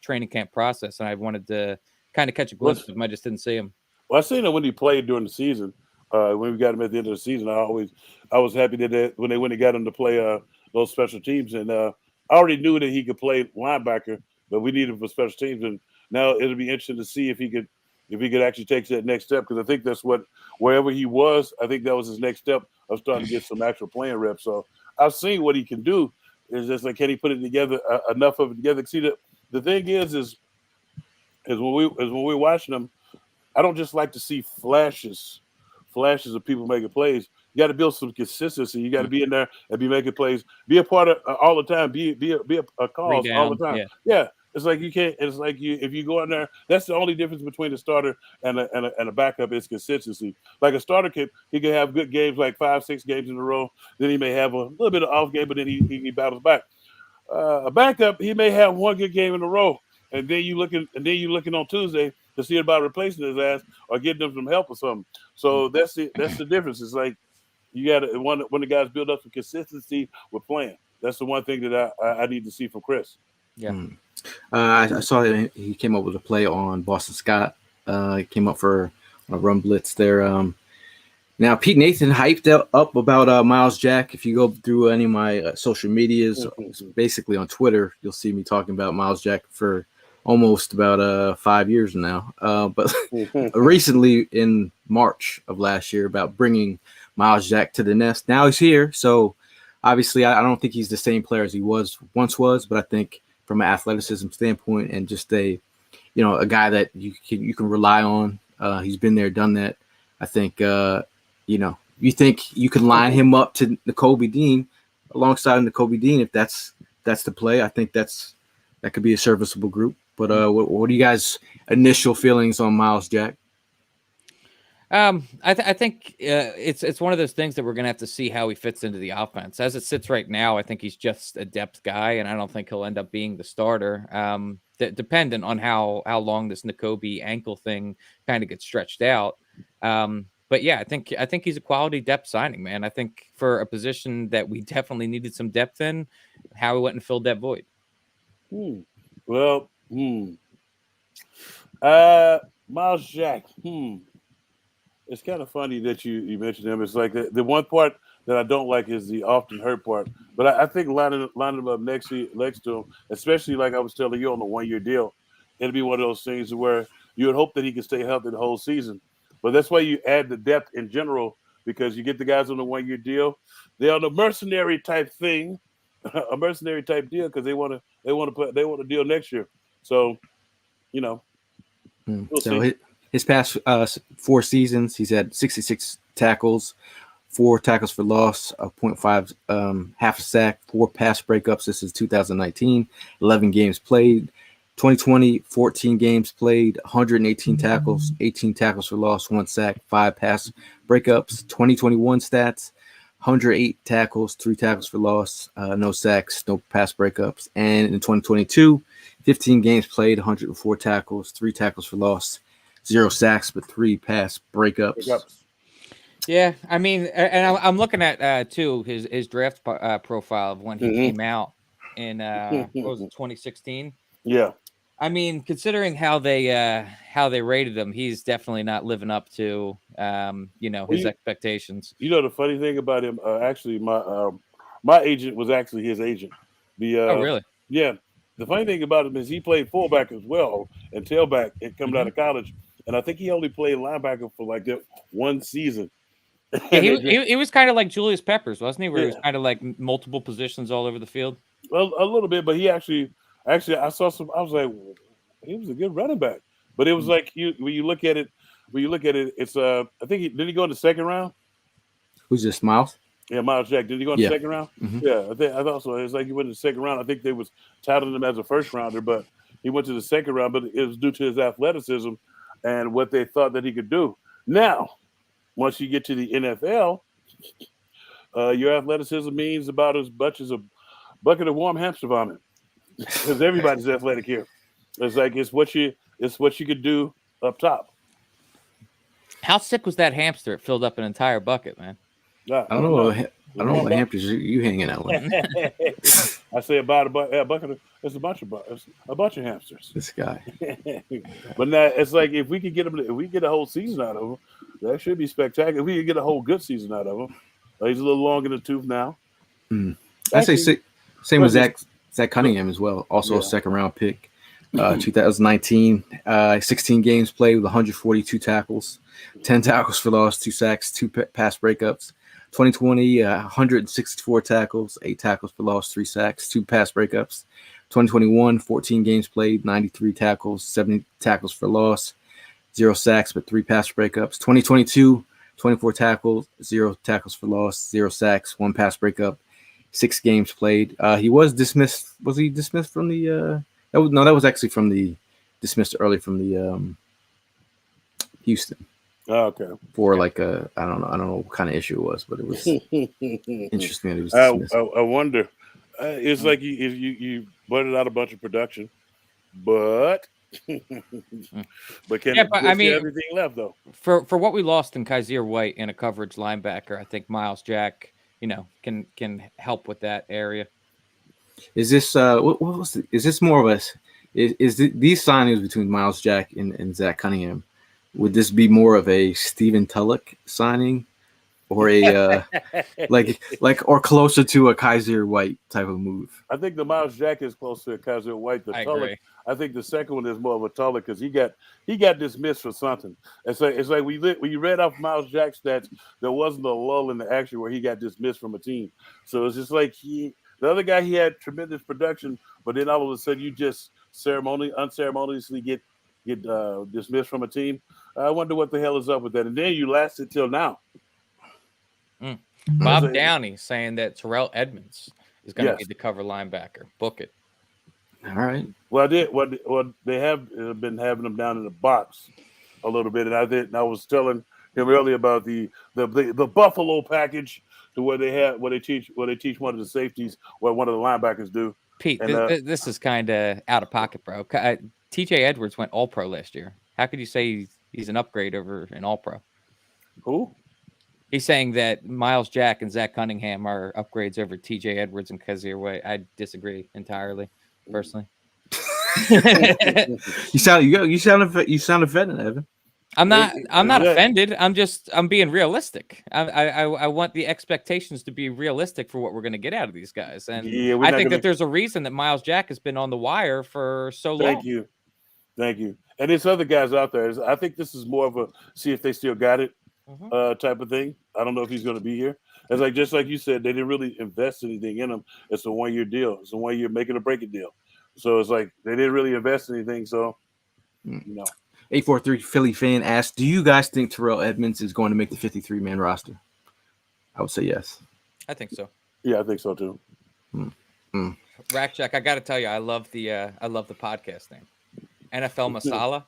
S4: training camp process, and I wanted to kind of catch a glimpse of him. I just didn't see him.
S3: Well, I seen him when he played during the season. When we got him at the end of the season, I was happy that when they got him to play those special teams, and I already knew that he could play linebacker, but we needed him for special teams, and now it'll be interesting to see if he could actually take that next step, because I think that's wherever he was, I think that was his next step of starting to get some actual playing reps. So I've seen what he can do, It's just like, can he put it together enough of it together? See, the thing is when we're watching them, I don't just like to see flashes of people making plays. You got to build some consistency. You got to be in there and be making plays. Be a part of all the time. Be a cause all the time. Yeah. It's like you can't. It's like if you go in there. That's the only difference between a starter and a backup is consistency. Like a starter he can have good games, like 5-6 games in a row. Then he may have a little bit of off game, but then he battles back. A backup, he may have one good game in a row, and then you looking on Tuesday to see about replacing his ass or getting them some help or something. So that's the difference. It's like you got to when the guys build up some consistency with playing. That's the one thing that I need to see from Chris.
S4: Yeah.
S2: I saw he came up with a play on Boston Scott. He came up for a run blitz there. Now, Pete Nathan hyped up about Miles Jack. If you go through any of my social medias, basically on Twitter, you'll see me talking about Miles Jack for almost about 5 years now. But recently in March of last year about bringing Miles Jack to the nest. Now he's here. So obviously I don't think he's the same player as he once was, but I think from an athleticism standpoint and just a guy that you can rely on. He's been there, done that. I think, you think you can line him up to Nakobe Dean alongside Nakobe Dean. If that's the play, I think that could be a serviceable group. But what are you guys' initial feelings on Miles Jack?
S4: I think it's one of those things that we're gonna have to see how he fits into the offense. As it sits right now, I think he's just a depth guy, and I don't think he'll end up being the starter. Dependent on how long this Nakobe ankle thing kind of gets stretched out. But yeah, I think he's a quality depth signing, man. I think for a position that we definitely needed some depth in, Howie went and filled that void.
S3: Well, Miles Jack. It's kind of funny that you mentioned him. It's like the one part that I don't like is the often hurt part. But I think lining him up next to him, especially like I was telling you on the 1-year deal, it'll be one of those things where you would hope that he can stay healthy the whole season. But that's why you add the depth in general, because you get the guys on the 1-year deal. They're on a mercenary type thing, a mercenary type deal, because they want to deal next year. So, we'll see.
S2: His past 4 seasons, he's had 66 tackles, 4 tackles for loss, a 0.5 half a sack, 4 pass breakups. This is 2019, 11 games played. 2020, 14 games played, 118 tackles, 18 tackles for loss, 1 sack, 5 pass breakups. 2021 stats, 108 tackles, 3 tackles for loss, no sacks, no pass breakups. And in 2022, 15 games played, 104 tackles, 3 tackles for loss, 0 sacks, but 3 pass breakups.
S4: Yeah, I mean, and I'm looking at too his draft profile of when he came out in what was it, 2016?
S3: Yeah.
S4: I mean, considering how they rated him, he's definitely not living up to his expectations.
S3: The funny thing about him, actually, my agent was actually his agent.
S4: Oh, really?
S3: Yeah. The funny thing about him is he played fullback as well and tailback coming out of college, and I think he only played linebacker for like that 1 season.
S4: Yeah, he was kind of like Julius Peppers, wasn't he? Where he was kind of like multiple positions all over the field.
S3: A little bit, but he actually, I saw some. I was like, he was a good running back. But it was like when you look at it, it's I think did he go in the 2nd round?
S2: Who's this, Miles?
S3: Yeah, Miles Jack. Did he go in the 2nd round? Mm-hmm. Yeah, I thought so. It's like he went in the 2nd round. I think they was touting him as a 1st rounder, but he went to the 2nd round. But it was due to his athleticism and what they thought that he could do. Now, once you get to the NFL, your athleticism means about as much as a bucket of warm hamster vomit, because everybody's athletic here. It's like it's what you could do up top.
S4: How sick was that hamster? It filled up an entire bucket, man.
S2: I don't know what hamsters you hanging out with.
S3: I say about a bucket of, it's a bunch of hamsters.
S2: This guy.
S3: But now it's like if we get a whole season out of him, that should be spectacular. If we could get a whole good season out of him, he's a little long in the tooth now.
S2: I say same with Zach Cunningham as well. Also a 2nd round pick, 2019, 16 games played with 142 tackles, 10 tackles for loss, 2 sacks, 2 pass breakups. 2020, 164 tackles, 8 tackles for loss, 3 sacks, 2 pass breakups. 2021, 14 games played, 93 tackles, 70 tackles for loss, 0 sacks, but 3 pass breakups. 2022, 24 tackles, 0 tackles for loss, 0 sacks, 1 pass breakup, 6 games played. He was dismissed. Was he dismissed from the? That was actually from the dismissed early from the Houston.
S3: Oh, okay.
S2: For like a I don't know what kind of issue it was, but it was interesting that he was dismissed.
S3: I wonder. It's like you butted out a bunch of production, but but can
S4: I mean,
S3: everything left though?
S4: For what we lost in Kaiser White in a coverage linebacker, I think Miles Jack, can help with that area.
S2: Is this what was it? Is this more of a these signings between Miles Jack and Zach Cunningham? Would this be more of a Stephen Tulloch signing, or a or closer to a Kaiser White type of move?
S3: I think the Miles Jack is closer to Kaiser White. The Tulloch, I think the second one is more of a Tulloch because he got dismissed for something. It's like when you read off Miles Jack stats, there wasn't a lull in the action where he got dismissed from a team. So it's just like the other guy, he had tremendous production, but then all of a sudden you just unceremoniously get dismissed from a team. I wonder what the hell is up with that. And then you lasted till now.
S4: Bob Downey saying that Terrell Edmonds is going to be the cover linebacker. Book it.
S2: All right.
S3: Well, they have been having him down in the box a little bit, and I was telling him earlier about the Buffalo package to where they teach one of the safeties what one of the linebackers do.
S4: Pete, this is kind of out of pocket, bro. TJ Edwards went All-Pro last year. How could you say he's an upgrade over an All-Pro?
S3: Who?
S4: He's saying that Miles Jack and Zach Cunningham are upgrades over TJ Edwards and Kaiser White. I disagree entirely, personally.
S2: You sound offended, Evan.
S4: I'm not offended. I'm being realistic. I want the expectations to be realistic for what we're going to get out of these guys. And I think that there's a reason that Miles Jack has been on the wire for so long.
S3: Thank you. And there's other guys out there. I think this is more of a see if they still got it type of thing. I don't know if he's going to be here. It's like just like you said, they didn't really invest anything in him. It's a 1-year deal. It's a 1-year make it or break it deal. So it's like they didn't really invest anything. So
S2: 843 Philly fan asked, "Do you guys think Terrell Edmonds is going to make the 53-man roster?" I would say yes.
S4: I think so.
S3: Yeah, I think so too.
S4: Rack Jack, I got to tell you, I love the podcast name, NFL Masala.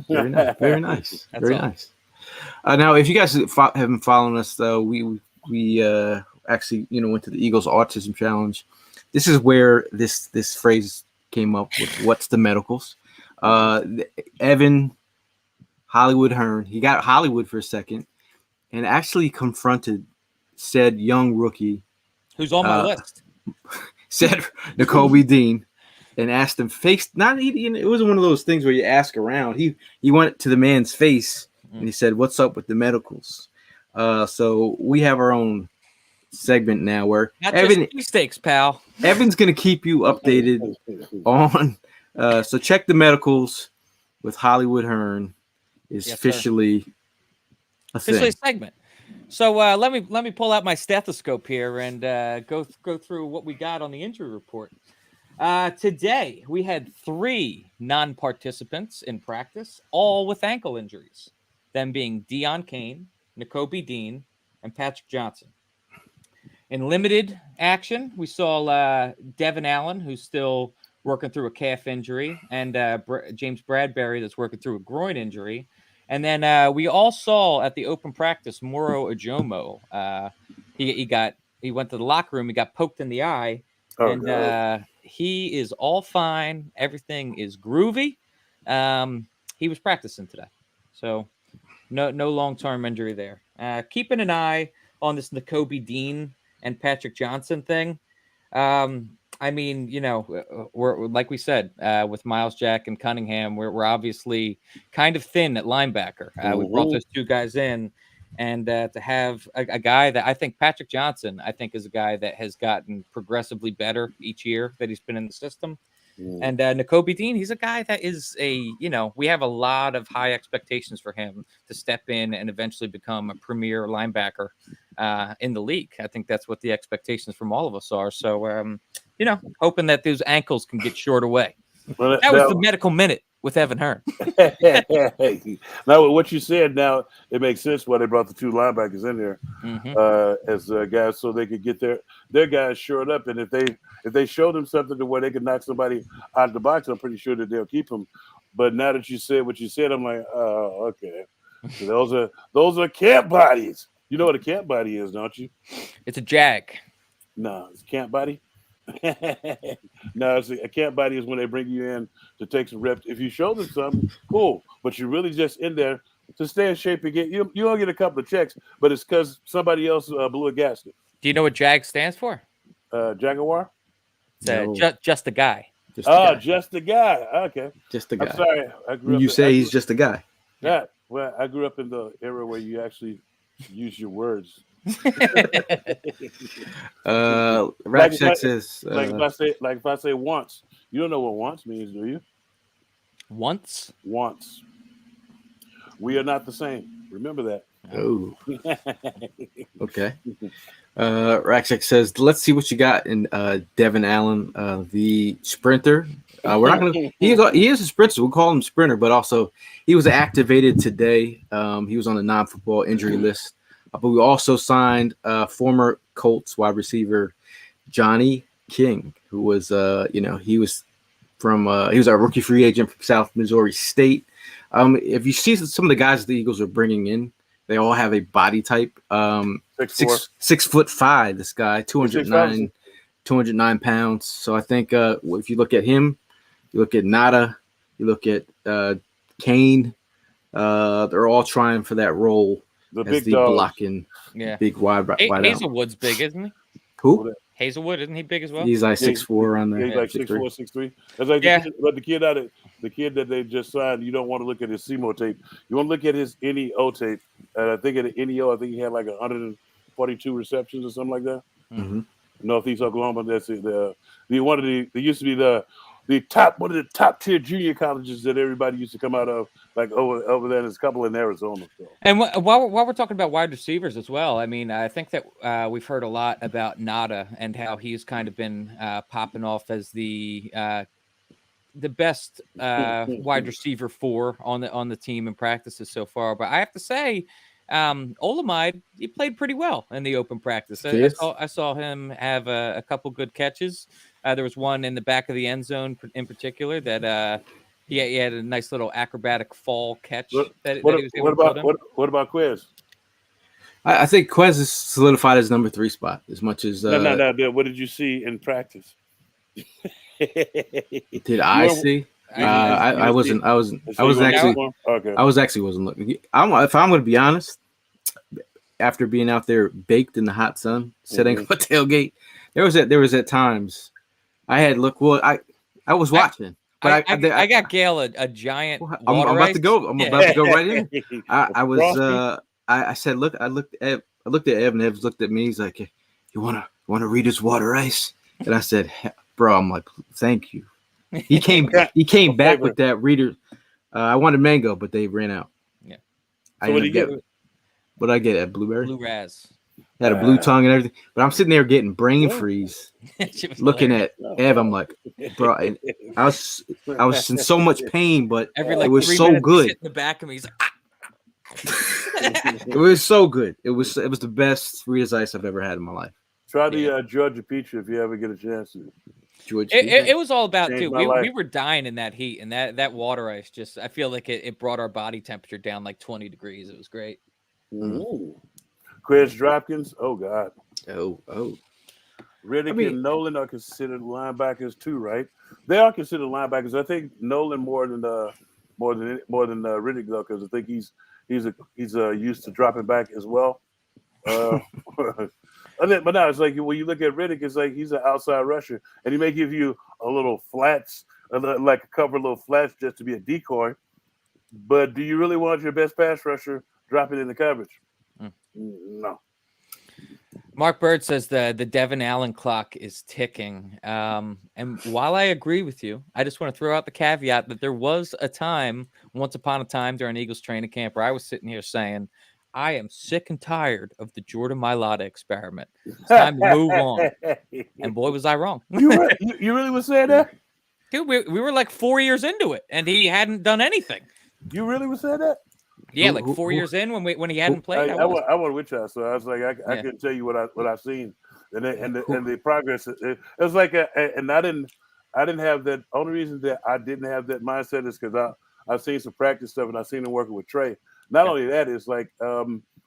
S2: Very nice. Very nice. Very nice. Now, if you guys have been following us, though, we actually went to the Eagles Autism Challenge. This is where this phrase came up with "What's the medicals?" Evan Hollywood Hearn, he got Hollywood for a second, and actually confronted said young rookie,
S4: who's on my list,
S2: said Nakobe Dean, and asked him face. It wasn't one of those things where you ask around. He went to the man's face and he said, "What's up with the medicals?" So we have our own segment now where
S4: Evan mistakes, pal.
S2: Evan's gonna keep you updated on. So check the medicals with Hollywood Hearn is officially a
S4: segment. So let me pull out my stethoscope here and go through what we got on the injury report. Today we had 3 non-participants in practice, all with ankle injuries. Them being Deion Kane, Nakobe Dean, and Patrick Johnson. In limited action, we saw Devin Allen, who's still working through a calf injury, and James Bradbury that's working through a groin injury. And then we all saw at the open practice Moro Ojomo. He went to the locker room. He got poked in the eye, he is all fine. Everything is groovy. He was practicing today, so no long-term injury there. Keeping an eye on this Nakobe Dean and Patrick Johnson thing. I mean, we're like we said with Miles Jack and Cunningham, we're obviously kind of thin at linebacker. We brought those 2 guys in, and to have a guy that I think Patrick Johnson, I think is a guy that has gotten progressively better each year that he's been in the system. And Nakobe Dean, he's a guy that is we have a lot of high expectations for him to step in and eventually become a premier linebacker in the league. I think that's what the expectations from all of us are. So, hoping that those ankles can get shored away.
S3: Well,
S4: That was the medical minute with Evan Hearn.
S3: Now, with what you said, now it makes sense why they brought the 2 linebackers in there as guys, so they could get their guys shored up. And if they show them something to where they could knock somebody out of the box, I'm pretty sure that they'll keep them. But now that you said what you said, I'm like, oh, okay. So those are camp bodies. You know what a camp body is, don't you?
S4: It's a jag.
S3: No, it's camp body. No, it's a camp body is when they bring you in to take some reps. If you show them something, cool. But you're really just in there to stay in shape and get you don't get a couple of checks, but it's because somebody else blew a gasket.
S4: Do you know what JAG stands for?
S3: Jaguar?
S4: It's just a guy.
S3: Just a guy. Okay.
S2: Just a guy.
S3: I'm sorry. I grew up
S2: he's just a guy.
S3: Yeah. Well, I grew up in the era where you actually use your words.
S2: Rap Check says
S3: if I say once, you don't know what once means, do you?
S4: Once.
S3: We are not the same. Remember that.
S2: Oh. Okay. Rackcheck says, let's see what you got in Devin Allen, the sprinter. We're not gonna. He is a sprinter. We'll call him sprinter, but also he was activated today. He was on the non-football injury list. But we also signed former Colts wide receiver Johnny King, who was he was a rookie free agent from South Missouri State. If you see some of the guys the Eagles are bringing in, they all have a body type. 6'5", this guy, 209 pounds. So I think if you look at him, you look at Nada, you look at Kane, they're all trying for that role.
S3: The
S2: as
S3: big
S2: the
S3: dogs.
S2: blocking, big wide out.
S4: Hazelwood's big, isn't he?
S2: Who?
S4: Hazelwood, isn't he big as well?
S2: He's like 6'4" on there.
S3: He's like 6'4", 6'3". That's like the kid that they just signed. You don't want to look at his SEMO tape. You want to look at his NEO tape. And I think at the NEO, I think he had like 142 receptions or something like that.
S2: Mm-hmm.
S3: Northeast Oklahoma. That's it. They used to be one of the top tier junior colleges that everybody used to come out of, like over there. There's a couple in Arizona. So.
S4: And while we're talking about wide receivers as well, I mean, I think that we've heard a lot about Nada and how he's kind of been popping off as the best wide receiver 4 on the team in practices so far. But I have to say, Olamide, he played pretty well in the open practice. I saw him have a couple good catches. There was one in the back of the end zone in particular that he had a nice little acrobatic fall catch. What
S3: about Quez?
S2: I think Quez is solidified his number 3 spot as much as.
S3: No. What did you see in practice?
S2: Did I see? I wasn't looking. If I'm going to be honest, after being out there baked in the hot sun, sitting on a tailgate, there was at times I had look. Well, I was watching, but
S4: I got Gail a giant.
S2: I'm about to go. I'm about to go right in. I was. I said, look. I looked at Evan. Evans looked at me. He's like, "You wanna read his water ice?" And I said, "Bro, I'm like, thank you." He came back with that reader. I wanted mango, but they ran out. Yeah.
S3: So what did you get?
S2: What did I get at Blueberry?
S4: Blue Raz.
S2: Had a blue tongue and everything. But I'm sitting there getting brain freeze, looking at Ev. I'm like, bro, I was in so much pain, but it was so good.
S4: In the back of me, he's like,
S2: It was so good. It was the best Rita's Ice I've ever had in my life.
S3: Try the Georgia Peach if you ever get a chance to.
S4: It was all about, dude. We were dying in that heat, and that water ice just, I feel like it brought our body temperature down like 20 degrees. It was great.
S3: Ooh. Chris Dropkins. Oh God.
S2: Oh.
S3: Riddick and Nolan are considered linebackers too, right? They are considered linebackers. I think Nolan more than Riddick though, because I think he's used to dropping back as well. But no, it's like when you look at Riddick, it's like he's an outside rusher, and he may give you a little flats, like a couple of little flats just to be a decoy. But do you really want your best pass rusher dropping in the coverage? No.
S4: Mark Bird says the Devin Allen clock is ticking. And while I agree with you, I just want to throw out the caveat that there was a time, once upon a time during Eagles training camp, where I was sitting here saying, I am sick and tired of the Jordan Mailata experiment. It's time to move on. And boy, was I wrong.
S3: you really was saying that?
S4: Dude, we were like 4 years into it, and he hadn't done anything.
S3: You really was saying that?
S4: Yeah, like 4 years in when he hadn't played.
S3: I went with y'all, so I was like, I couldn't tell you what I've seen, and the progress. It was like, and I didn't have that. Only reason that I didn't have that mindset is because I've seen some practice stuff, and I've seen him working with Trey. Not only that, it's like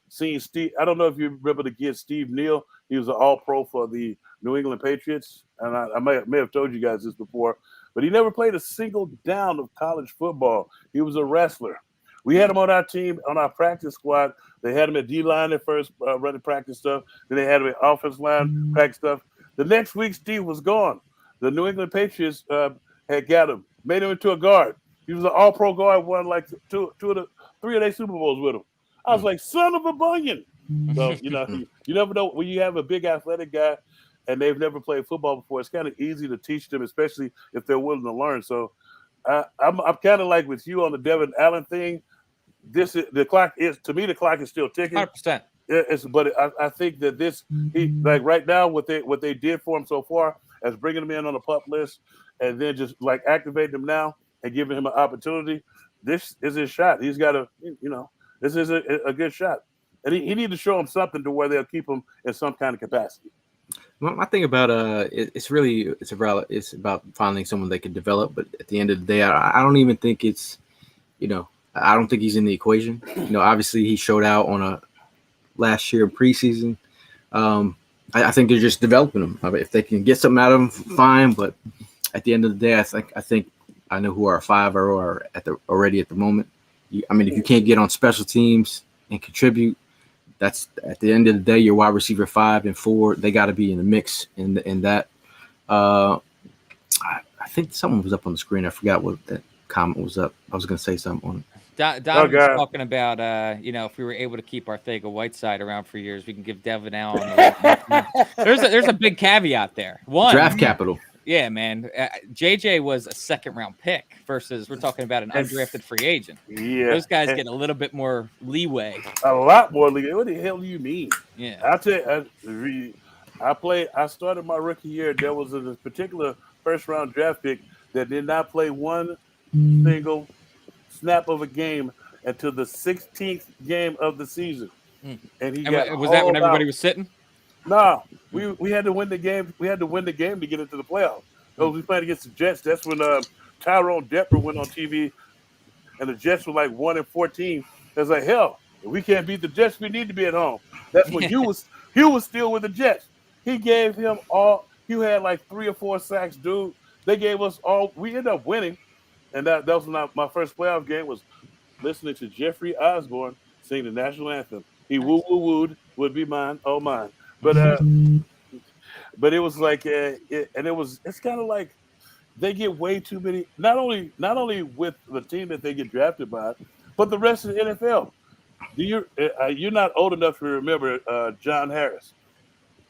S3: seeing Steve. I don't know if you remember the kid Steve Neal. He was an All-Pro for the New England Patriots, and I may have told you guys this before, but he never played a single down of college football. He was a wrestler. We had him on our team, on our practice squad. They had him at D-line at first, running practice stuff. Then they had him at offensive line practice stuff. The next week, Steve was gone. The New England Patriots had got him, made him into a guard. He was an all-pro guard, won like three of their Super Bowls with him. I was like, son of a bunion. So, you never know. When you have a big athletic guy and they've never played football before, it's kind of easy to teach them, especially if they're willing to learn. So I'm kind of like with you on the Devin Allen thing. The clock is still ticking.
S4: 100%.
S3: But I think that like right now what they did for him so far as bringing him in on the PUP list and then just like activating him now and giving him an opportunity. This is his shot. He's got this is a good shot, and he need to show him something to where they'll keep him in some kind of capacity.
S2: My thing about it's about finding someone they can develop, but at the end of the day, I don't even think it's I don't think he's in the equation. Obviously he showed out on a last year in preseason. I think they're just developing him. If they can get something out of him, fine. But at the end of the day, I think I know who our five are already at the moment. If you can't get on special teams and contribute, that's at the end of the day, your wide receiver 5 and 4, they got to be in the mix in that. I think someone was up on the screen. I forgot what that comment was up. I was going to say something on it.
S4: Don was talking about, if we were able to keep Arcega-Whiteside around for years, we can give Devin Allen. There's a big caveat there. One,
S2: draft capital.
S4: Yeah, man. JJ was a second-round pick versus we're talking about an undrafted free agent.
S3: Yeah,
S4: those guys get a little bit more leeway.
S3: A lot more leeway. What the hell do you mean?
S4: Yeah,
S3: I'll tell you. I started my rookie year. There was a particular first-round draft pick that did not play one single snap of a game until the 16th game of the season, and
S4: was that when everybody was sitting?
S3: No, we had to win the game. We had to win the game to get into the playoffs. So we played against the Jets. That's when Tyrone Depper went on TV, and the Jets were like 1-14. It's like, hell, if we can't beat the Jets, we need to be at home. That's when Hugh was still with the Jets. He gave him all. Hugh had like 3 or 4 sacks, dude. They gave us all. We ended up winning, and that was my first playoff game. Was listening to Jeffrey Osborne sing the national anthem. He woo woo wooed, would be mine, oh mine. But it was like it's kind of like they get way too many. Not only with the team that they get drafted by, but the rest of the NFL. You're not old enough to remember John Harris.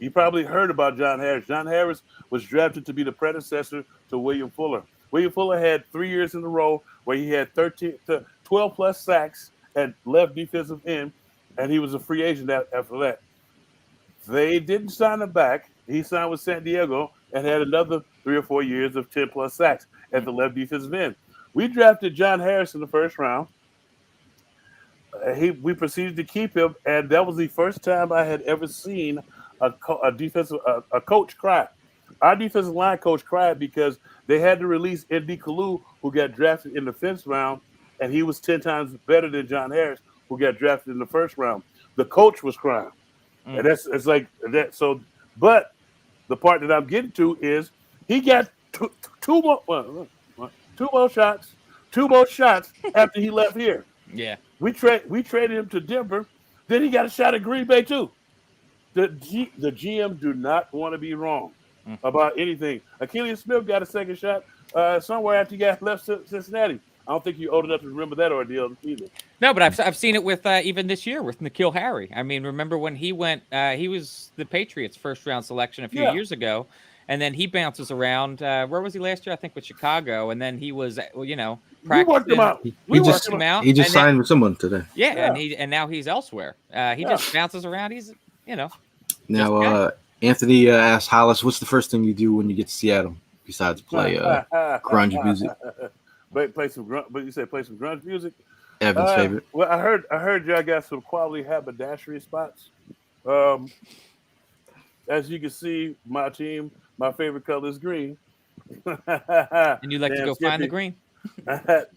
S3: You probably heard about John Harris. John Harris was drafted to be the predecessor to William Fuller. William Fuller had 3 years in a row where he had 12 plus sacks at left defensive end, and he was a free agent after that. They didn't sign him back. He signed with San Diego and had another 3 or 4 years of 10 plus sacks at the left defensive end. We drafted John Harris in the first round. We proceeded to keep him, and that was the first time I had ever seen a coach cry. Our defensive line coach cried because they had to release Indy Kalu, who got drafted in the 5th round, and he was 10 times better than John Harris, who got drafted in the 1st round. The coach was crying. And it's like that. So, but the part that I'm getting to is he got two more shots after he left here.
S4: Yeah,
S3: we traded him to Denver. Then he got a shot at Green Bay too. The GM do not want to be wrong about anything. Achilles Smith got a second shot somewhere after he got left Cincinnati. I don't think you're old enough to remember that ordeal either.
S4: No, but I've seen it with even this year with N'Keal Harry. I mean, remember when he went? He was the Patriots' first round selection a few years ago, and then he bounces around. Where was he last year? I think with Chicago, and then he was,
S3: We worked him out.
S2: He just signed with someone today.
S4: Yeah, and now he's elsewhere. He just bounces around. He's
S2: Now Anthony asked Hollis, "What's the first thing you do when you get to Seattle besides play grunge music?"
S3: Play some grunge, but you said play some grunge music.
S2: Evan's favorite.
S3: Well, I heard y'all got some quality haberdashery spots. As you can see, my team, my favorite color is green.
S4: And you like to go find the green?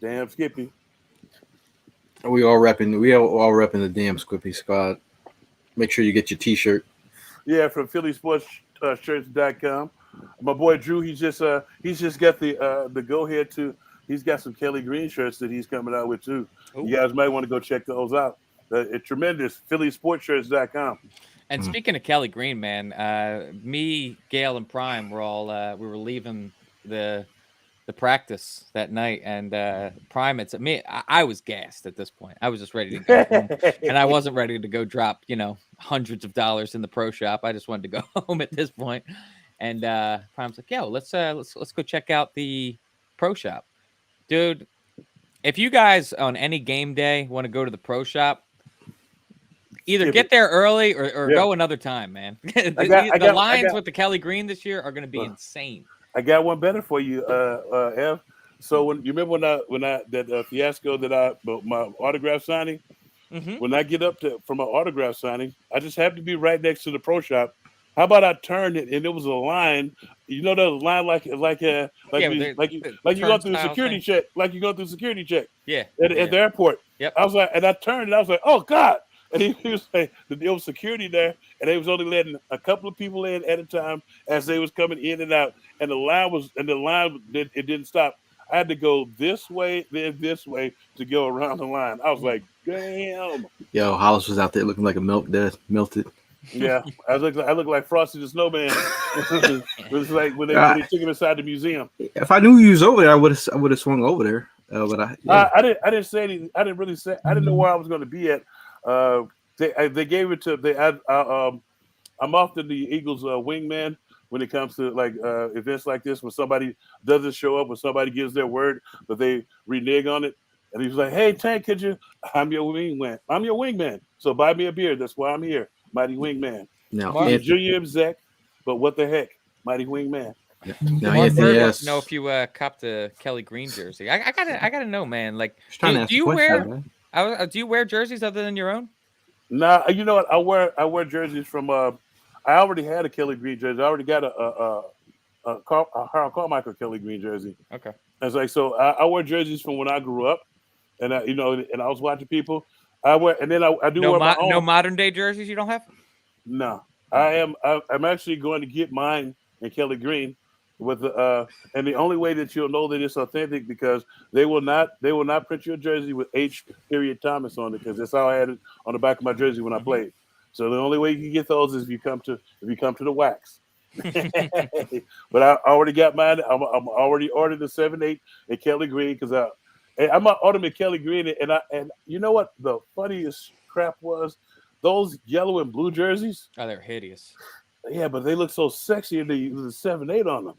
S3: Damn Skippy.
S2: We all repping the damn Skippy squad. Make sure you get your T-shirt.
S3: Yeah, from PhillySportsShirts.com. My boy Drew, he's just got the go ahead to. He's got some Kelly Green shirts that he's coming out with too. Ooh. You guys might want to go check those out. It's tremendous. PhillySportsShirts.com.
S4: And speaking of Kelly Green, man, me, Gail, and Prime were all we were leaving the practice that night, and Prime had said me. I was gassed at this point. I was just ready to go home, and I wasn't ready to go drop hundreds of dollars in the pro shop. I just wanted to go home at this point. And Prime's like, "Yo, let's go check out the pro shop." Dude, if you guys on any game day want to go to the pro shop, either get there early or go another time, man. The lines with the Kelly Green this year are going to be insane.
S3: I got one better for you, Ev. So when you remember when I that fiasco that my autograph signing, when I get up for my autograph signing, I just have to be right next to the pro shop. How about I turned it and it was a line? You know the line like you go through security check, like you go through security check.
S4: Yeah.
S3: At the airport.
S4: Yep.
S3: I was like, and I turned and I was like, oh God. And he was like, there was security there, and they was only letting a couple of people in at a time as they was coming in and out. And the line didn't stop. I had to go this way, then this way to go around the line. I was like, damn.
S2: Yo, Hollis was out there looking like a melted.
S3: Yeah, I look like Frosty the Snowman. It was like when they took him inside the museum.
S2: If I knew you was over there, I would have swung over there. But
S3: I didn't say anything. I didn't really say. I didn't know where I was going to be at. They gave it to I'm often the Eagles wingman when it comes to like events like this when somebody doesn't show up, when somebody gives their word but they renege on it. And he was like, "Hey Tank, I'm your wingman. I'm your wingman. So buy me a beer. That's why I'm here. Mighty Wingman.
S2: No,
S3: Junior Zach, but what the heck, Mighty Wingman."
S2: No, Anthony
S4: wants to know if you copped the Kelly Green jersey. I gotta know, man. Like, do you wear jerseys other than your own?
S3: Nah, you know what? I wear jerseys from. I already had a Kelly Green jersey. I already got a Harold Carmichael Kelly Green jersey.
S4: Okay.
S3: It's like so. I wear jerseys from when I grew up, and I was watching people. I wear, and then I do wear my own.
S4: No modern day jerseys you don't have?
S3: No, I'm actually going to get mine in Kelly Green with the and the only way that you'll know that it's authentic because they will not print your jersey with H. Thomas on it because that's how I had it on the back of my jersey when I played. So the only way you can get those is if you come to the wax. But I already got mine. I'm already ordered the 7/8 in Kelly Green because I'm an ultimate Kelly Green, and you know what the funniest crap was? Those yellow and blue jerseys.
S4: Oh, they're hideous.
S3: Yeah, but they look so sexy in the 7/8 on them.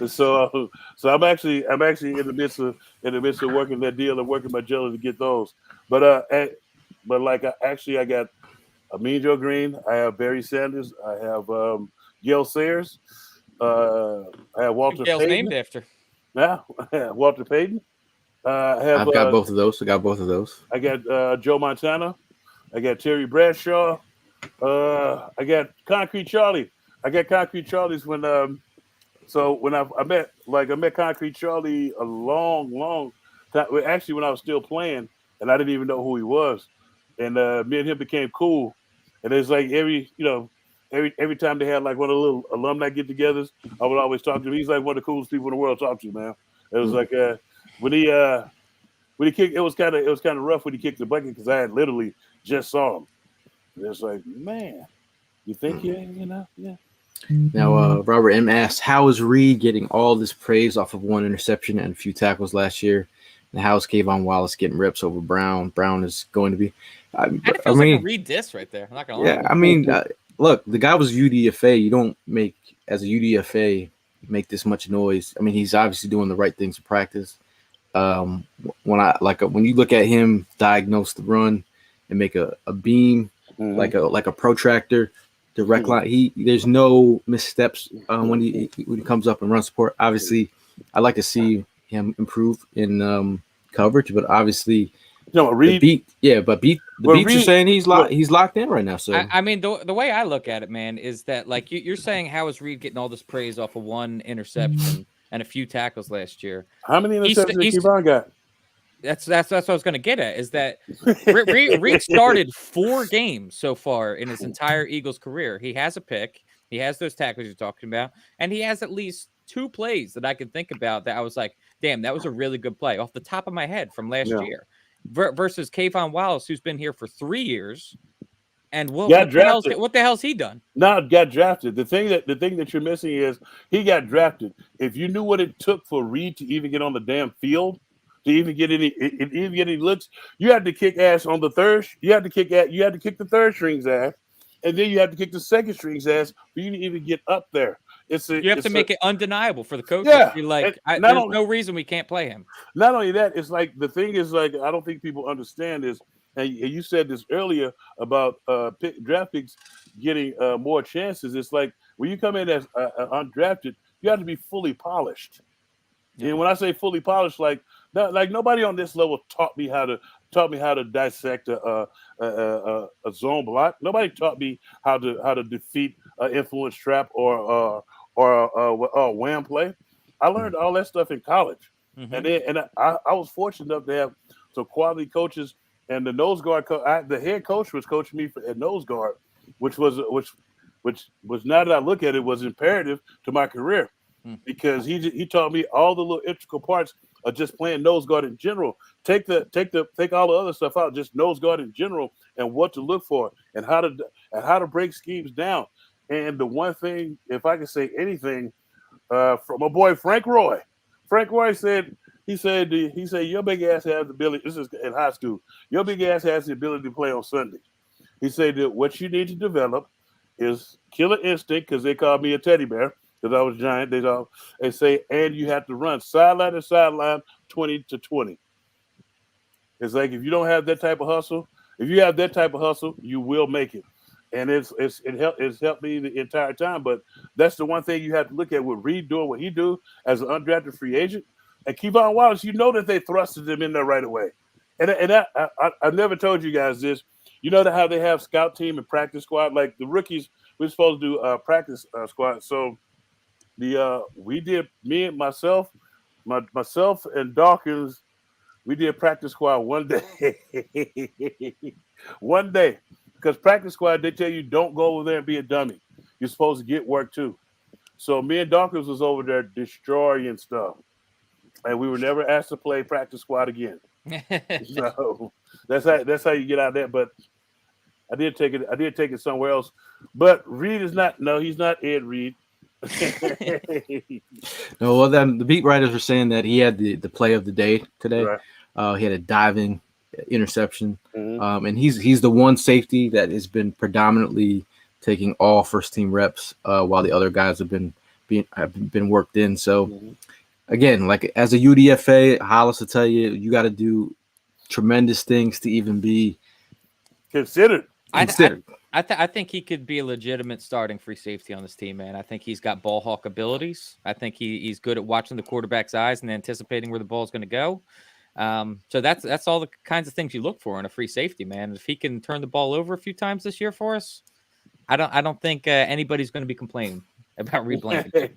S3: So I'm actually in the midst of working that deal and working my jelly to get those. But like I got a Mean Joe Green. I have Barry Sanders. I have Gail Sayers. I have Walter
S4: Gail's
S3: Payton.
S4: named after.
S3: Yeah, Walter Payton.
S2: I've got both of those.
S3: I got Joe Montana. I got Terry Bradshaw. I got Concrete Charlie. I got Concrete Charlie's when I met Concrete Charlie a long time. Actually, when I was still playing, and I didn't even know who he was. And me and him became cool. And it's like every time they had like one of the little alumni get-togethers, I would always talk to him. He's like one of the coolest people in the world to talk to, man. It was like when he kicked, it was kind of rough when he kicked the bucket because I had literally just saw him. And it's like, man, you think yeah.
S2: Now, Robert M. asks, how is Reed getting all this praise off of one interception and a few tackles last year? And how is Kayvon Wallace getting reps over Brown? Brown is going to be.
S4: And it feels like a Reed diss right there. I'm not gonna lie.
S2: Yeah, I mean, look, the guy was UDFA. You don't make as a UDFA make this much noise. I mean, he's obviously doing the right things in practice. When you look at him diagnose the run and make a beam like a protractor, direct line. There's no missteps when he comes up and run support. Obviously, I'd like to see him improve in coverage, but obviously,
S3: Reed.
S2: Beats are saying he's locked in right now. So
S4: I mean, the way I look at it, man, is that like you're saying, how is Reed getting all this praise off of one interception and a few tackles last year?
S3: How many interceptions did Kayvon got?
S4: That's what I was going to get at. Is that Reed started 4 games so far in his entire Eagles career. He has a pick, he has those tackles you're talking about, and he has at least 2 plays that I can think about that I was like, damn, that was a really good play off the top of my head from last year. Versus Kayvon Wallace, who's been here for 3 years, and what the hell's he done?
S3: No, got drafted. The thing that you're missing is he got drafted. If you knew what it took for Reed to even get on the damn field, to even get any looks, you had to kick ass on the third. You had to kick the third string's ass, and then you have to kick the second string's ass for you to even get up there. You
S4: have to make it undeniable for the coach.
S3: Yeah,
S4: be like, there's no reason we can't play him.
S3: Not only that, it's like the thing is like I don't think people understand is, and you said this earlier about draft picks getting more chances. It's like when you come in as undrafted, you have to be fully polished. And when I say fully polished, like nobody on this level taught me how to dissect a zone block. Nobody taught me how to defeat an influence trap or a wham play. I learned all that stuff in college, and I was fortunate enough to have some quality coaches. And the nose guard, the head coach was coaching me at nose guard, which was now that I look at it was imperative to my career. Because he taught me all the little integral parts of just playing nose guard in general. Take all the other stuff out, just nose guard in general, and what to look for, and how to break schemes down. And the one thing, if I can say anything, from my boy Frank Roy said, he said your big ass has the ability. This is in high school. Your big ass has the ability to play on Sundays. He said that what you need to develop is killer instinct, because they called me a teddy bear. Because I was giant, they say, and you have to run sideline to sideline, 20 to 20. It's like if you don't have that type of hustle, you will make it. And it's helped me the entire time. But that's the one thing you have to look at with Reed doing what he do as an undrafted free agent. And Kayvon Wallace, you know that they thrusted him in there right away. And I never told you guys this. You know how they have scout team and practice squad? Like the rookies, we're supposed to do practice squad. So we did, myself and Dawkins, we did practice squad one day. One day. Because practice squad, they tell you don't go over there and be a dummy. You're supposed to get work too. So me and Dawkins was over there destroying stuff. And we were never asked to play practice squad again. So that's how you get out of that. But I did take it somewhere else. But Reed is not, no, he's not Ed Reed.
S2: No, well, then the beat writers were saying that he had the play of the day today. Right. He had a diving interception, and he's the one safety that has been predominantly taking all first team reps, while the other guys have been worked in. So again, like as a UDFA, Hollis will tell you, you got to do tremendous things to even be
S3: considered.
S4: I think he could be a legitimate starting free safety on this team, man. I think he's got ball hawk abilities. I think he's good at watching the quarterback's eyes and anticipating where the ball is going to go. So that's all the kinds of things you look for in a free safety, man. If he can turn the ball over a few times this year for us, I don't think anybody's going to be complaining about Reed Blankenship.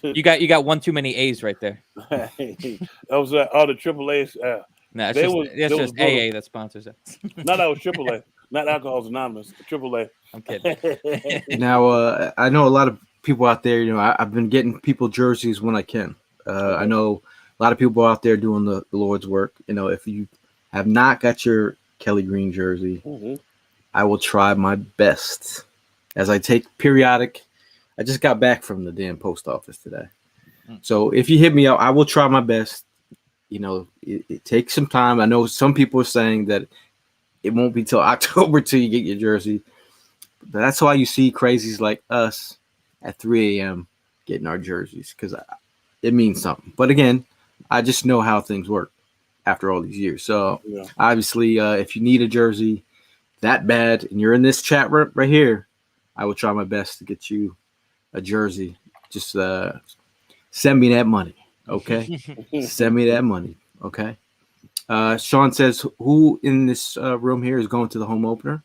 S4: You got one too many A's right there.
S3: That was all the triple A's.
S4: No, it's just AA that sponsors it.
S3: No, that was AAA, not Alcohol's Anonymous. AAA.
S4: I'm kidding.
S2: Now, I know a lot of people out there. You know, I've been getting people jerseys when I can. I know a lot of people out there doing the Lord's work. You know, if you have not got your Kelly Green jersey, I will try my best as I take periodic. I just got back from the damn post office today. So if you hit me up, I will try my best. You know, it takes some time. I know some people are saying that it won't be till October till you get your jersey. But that's why you see crazies like us at 3 a.m. getting our jerseys, because it means something. But again, I just know how things work after all these years. So obviously, if you need a jersey that bad and you're in this chat right here, I will try my best to get you a jersey. Just send me that money, okay? Send me that money, okay? Sean says, who in this room here is going to the home opener?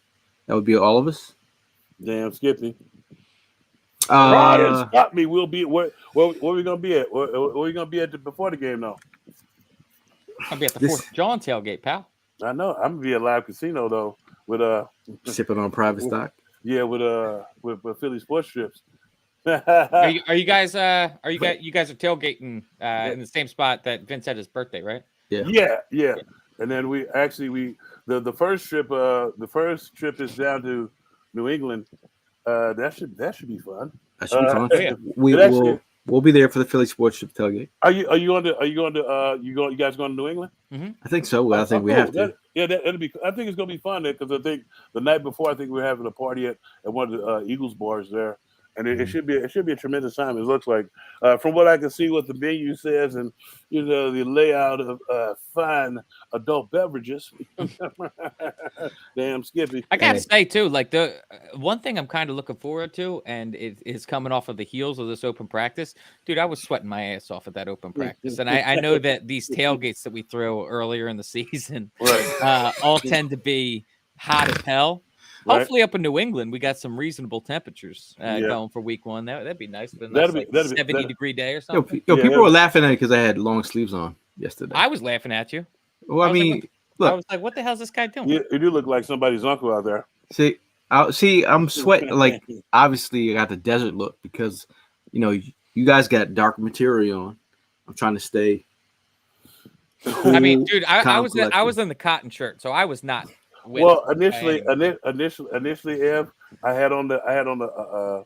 S2: That would be all of us.
S3: Damn, Skippy. Ryan, stop me. We'll be where we gonna be at? Where we gonna be at before the game? Now,
S4: I'll be at the 4th Jawn tailgate, pal.
S3: I know. I'm gonna be at Live Casino though, with
S2: sipping on private stock.
S3: Yeah, with Philly sports strips.
S4: Are you guys are tailgating in the same spot that Vince had his birthday, right?
S3: Yeah. And then the first trip is down to New England. That should be fun.
S2: That should be fun. We'll be there for the Philly Sports Strip tailgate.
S3: You guys going to New England?
S2: Mm-hmm. I think so. I think we have to.
S3: That'll be. I think it's gonna be fun there because I think the night before I think we're having a party at one of the Eagles bars there. And it should be a tremendous time. It looks like, from what I can see, what the menu says, and the layout of fine adult beverages. Damn, Skippy.
S4: I gotta say too, like the one thing I'm kind of looking forward to, and it is coming off of the heels of this open practice, dude. I was sweating my ass off at that open practice, and I know that these tailgates that we throw earlier in the season, all tend to be hot as hell. Right. Hopefully, up in New England, we got some reasonable temperatures going for week one. That'd be nice. That'd be 70-degree day or something.
S2: People were laughing at me because I had long sleeves on yesterday.
S4: I was laughing at you.
S2: Well, I mean,
S4: I was like, "What the hell is this guy doing?"
S3: You do look like somebody's uncle out there.
S2: See, I'm sweating. Like, obviously, I got the desert look because you guys got dark material on. I'm trying to stay.
S4: Cool, I mean, dude, I was in the cotton shirt, so I was not.
S3: Well, initially, Ev, I had on a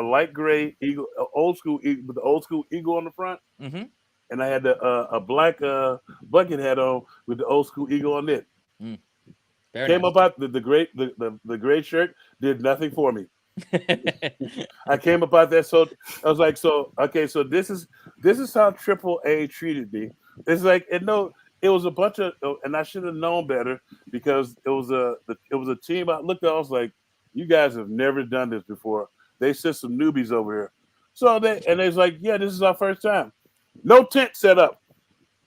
S3: light gray eagle, old school eagle, with the old school eagle on the front, and I had a black bucket hat on with the old school eagle on it. Came up out the gray shirt did nothing for me. I came up out there, so I was like, so this is how AAA treated me. It's like it was a bunch of, and I should have known better because it was a team. I looked at, I was like, you guys have never done this before. They sent some newbies over here. So they was like, yeah, this is our first time. No tent set up.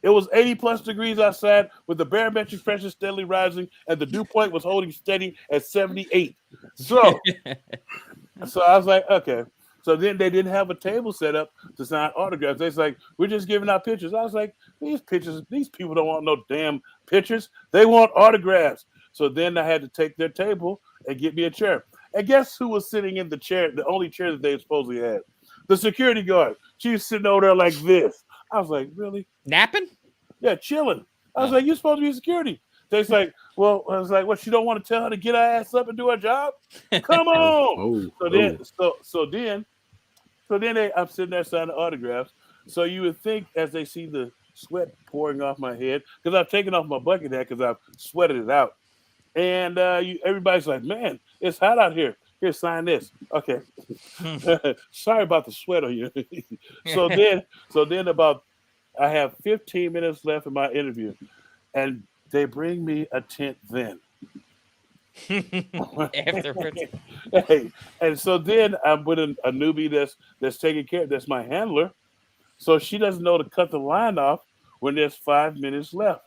S3: It was 80+ degrees outside with the barometric pressure steadily rising, and the dew point was holding steady at 78. So I was like, okay. So then they didn't have a table set up to sign autographs. They was like, we're just giving out pictures. I was like, these people don't want no damn pictures. They want autographs. So then I had to take their table and get me a chair. And guess who was sitting in the chair, the only chair that they supposedly had? The security guard. She was sitting over there like this. I was like, really?
S4: Napping?
S3: Yeah, chilling. I was like, you're supposed to be security. They's like, well, I was like, what? You don't want to tell her to get her ass up and do her job? Come on. So then I'm sitting there signing autographs. So you would think as they see the sweat pouring off my head, because I've taken off my bucket hat because I've sweated it out. And everybody's like, man, it's hot out here. Here, sign this. Okay. Sorry about the sweat on you. So then I have 15 minutes left in my interview. And they bring me a tent then.
S4: Afterwards.
S3: Hey, and so then I'm with a newbie that's taking care. That's my handler, so she doesn't know to cut the line off when there's 5 minutes left.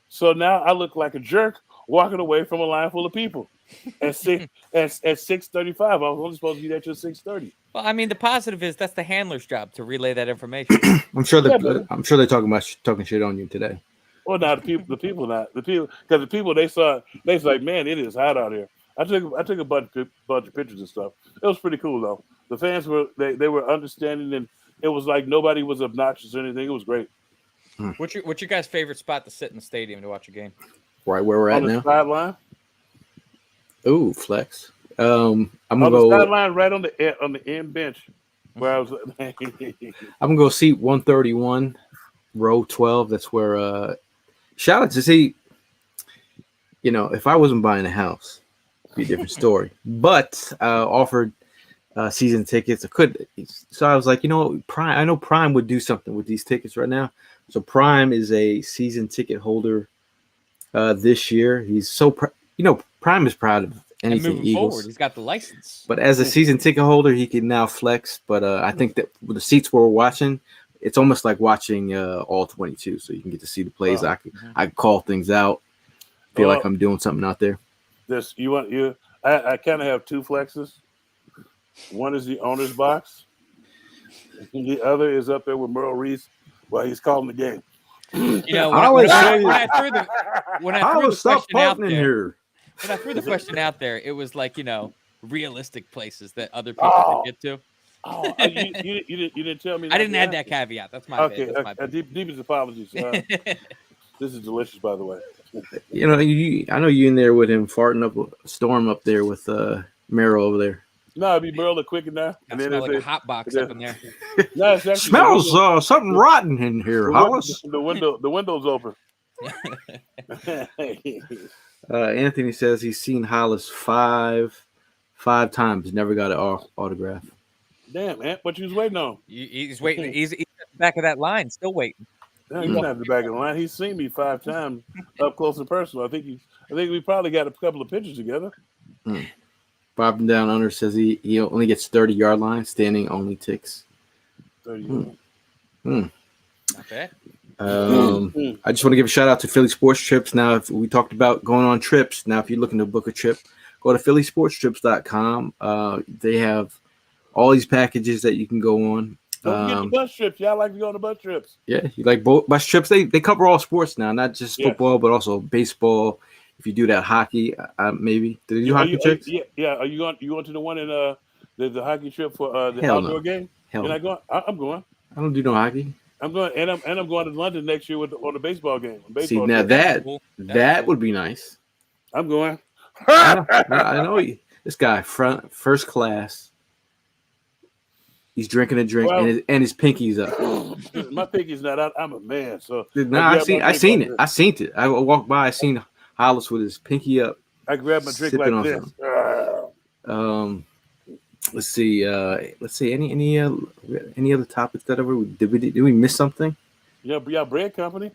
S3: So now I look like a jerk walking away from a line full of people. At 6:35, I was only supposed to be there till 6:30.
S4: Well, I mean, the positive is that's the handler's job to relay that information.
S2: I'm sure they're talking shit on you today.
S3: Well, now the people, because the people they saw, they was like, man, it is hot out here. I took a bunch of pictures and stuff. It was pretty cool though. The fans were they were understanding, and it was like nobody was obnoxious or anything. It was great.
S4: What's your guys' favorite spot to sit in the stadium to watch a game?
S2: Right where we're at now.
S3: On the sideline.
S2: Ooh, flex. I'm
S3: on
S2: gonna
S3: the
S2: go.
S3: sideline, right on the end bench, where I was.
S2: I'm gonna go seat 131, row 12. That's where. Shout out to see. If I wasn't buying a house, it'd be a different story. But offered season tickets. I could. So I was like, Prime. I know Prime would do something with these tickets right now. So Prime is a season ticket holder this year. He's so Prime is proud of
S4: And
S2: anything
S4: moving
S2: Eagles.
S4: forward, he's got the license.
S2: But as a season ticket holder, he can now flex. But I think that with the seats we're watching, it's almost like watching all 22. So you can get to see the plays.
S3: Wow.
S2: I can call things out. Feel like I'm doing something out there.
S3: I kind of have two flexes. One is the owner's box. The other is up there with Merle Reese while he's calling the game.
S4: When I threw the question out there,
S2: here.
S4: when I threw the question out there, it was like realistic places that other people could get to.
S3: Oh, you didn't tell me.
S4: I didn't add that caviat. That's my bad. That's my bad.
S3: Deepest apologies. This is delicious, by the way.
S2: I know you in there with him farting up a storm up there with Merrill over there.
S3: No, it'd be Merle quick in there.
S4: And then like a hot box up in there.
S3: No, it's actually
S2: smells something rotten in here, Hollis.
S3: The window's open.
S2: Anthony says he's seen Hollis five times, never got an autograph.
S3: Damn, man, what you was waiting on?
S4: He's waiting. He's at the back of that line, still waiting.
S3: No, he's not at the back of the line. He's seen me 5 times up close and personal. I think we probably got a couple of pictures together.
S2: Bob Down Under says he only gets 30-yard line. Standing only ticks.
S3: 30.
S4: Not bad.
S2: I just want to give a shout out to Philly Sports Trips. Now, if we talked about going on trips, now if you're looking to book a trip, go to phillysportstrips.com. They have all these packages that you can go on.
S3: Don't forget the bus trips. Y'all like to go on the bus trips.
S2: Yeah, you like both bus trips. They cover all sports now, not just football, but also baseball. If you do that, hockey, maybe. Did you do hockey trips?
S3: Yeah. Are you going to the one in the hockey trip for the
S2: Hell
S3: outdoor
S2: no.
S3: game?
S2: Hell
S3: You're
S2: no.
S3: not going? I'm going.
S2: I don't do no hockey.
S3: I'm going, and I'm going to London next year on the baseball game.
S2: See, now that would be nice.
S3: I'm going.
S2: I know you. This guy, first class. He's drinking a drink, and his pinky's up.
S3: My pinky's not out. I'm a man, so.
S2: I seen it. I walked by. I seen Hollis with his pinky up.
S3: I grabbed my drink like this.
S2: Let's see. Any other topics that did we miss something?
S3: Yeah, bread company.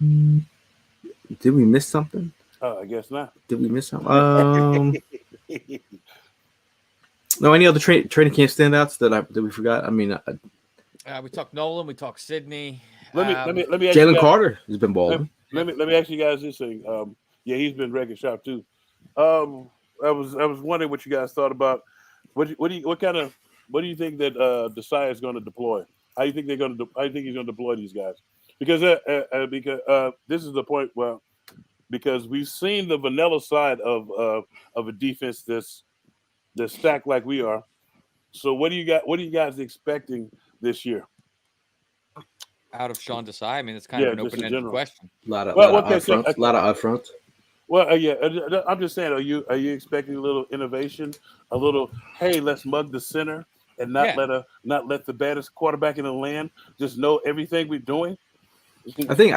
S2: Did we miss something?
S3: I guess not.
S2: Did we miss something? No, any other training camp standouts that we forgot? I mean,
S4: we talked Nolan. We talked Sydney.
S3: Let me ask
S2: Jalen Carter has been balling.
S3: Let me ask you guys this thing. He's been record sharp too. I was wondering what you guys thought about. What do you think that Desai is going to deploy? How do you think he's going to deploy these guys? Because this is the point. Well, because we've seen the vanilla side of a defense that's stacked like we are. So what are you guys expecting this year?
S4: Out of Sean Desai? I mean, it's kind of an open-ended question.
S2: A lot of upfronts.
S3: Well, I'm just saying, are you expecting a little innovation, a little, hey, let's mug the center and not let the baddest quarterback in the land just know everything we're doing?
S2: I think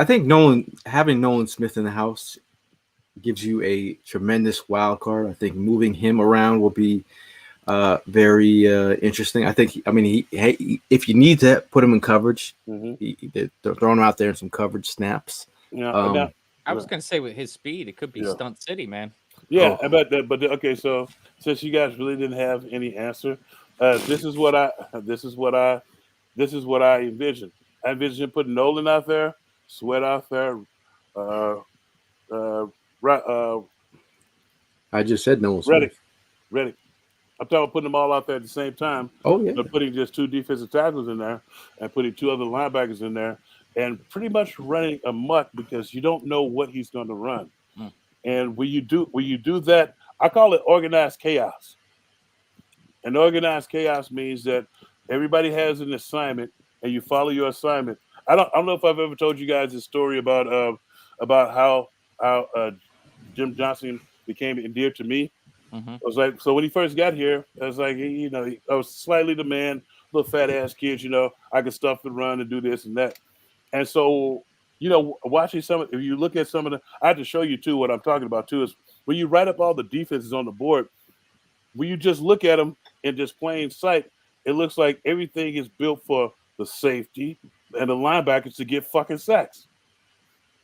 S2: having Nolan Smith in the house gives you a tremendous wild card. I think moving him around will be very interesting. I think. I mean, if you need to put him in coverage, they're throwing him out there in some coverage snaps.
S3: Yeah.
S4: I was going to say with his speed, it could be stunt city, man.
S3: Yeah, but okay. So since you guys really didn't have any answer, this is what I envision. I envision putting Nolan out there, Sweat out there.
S2: I just said Nolan
S3: Smith. Ready. I'm talking about putting them all out there at the same time.
S2: Oh yeah.
S3: But putting just 2 defensive tackles in there and putting 2 other linebackers in there. And pretty much running amok because you don't know what he's going to run. And when you do that, I call it organized chaos. And organized chaos means that everybody has an assignment and you follow your assignment. I don't know if I've ever told you guys this story about how Jim Johnson became endeared to me. I was like, so when he first got here, I was like, I was slightly the man, little fat ass kid, I could stuff and run and do this and that. And so, watching if you look at some of I have to show you too, what I'm talking about too, is when you write up all the defenses on the board, when you just look at them in just plain sight, it looks like everything is built for the safety and the linebackers to get fucking sacks.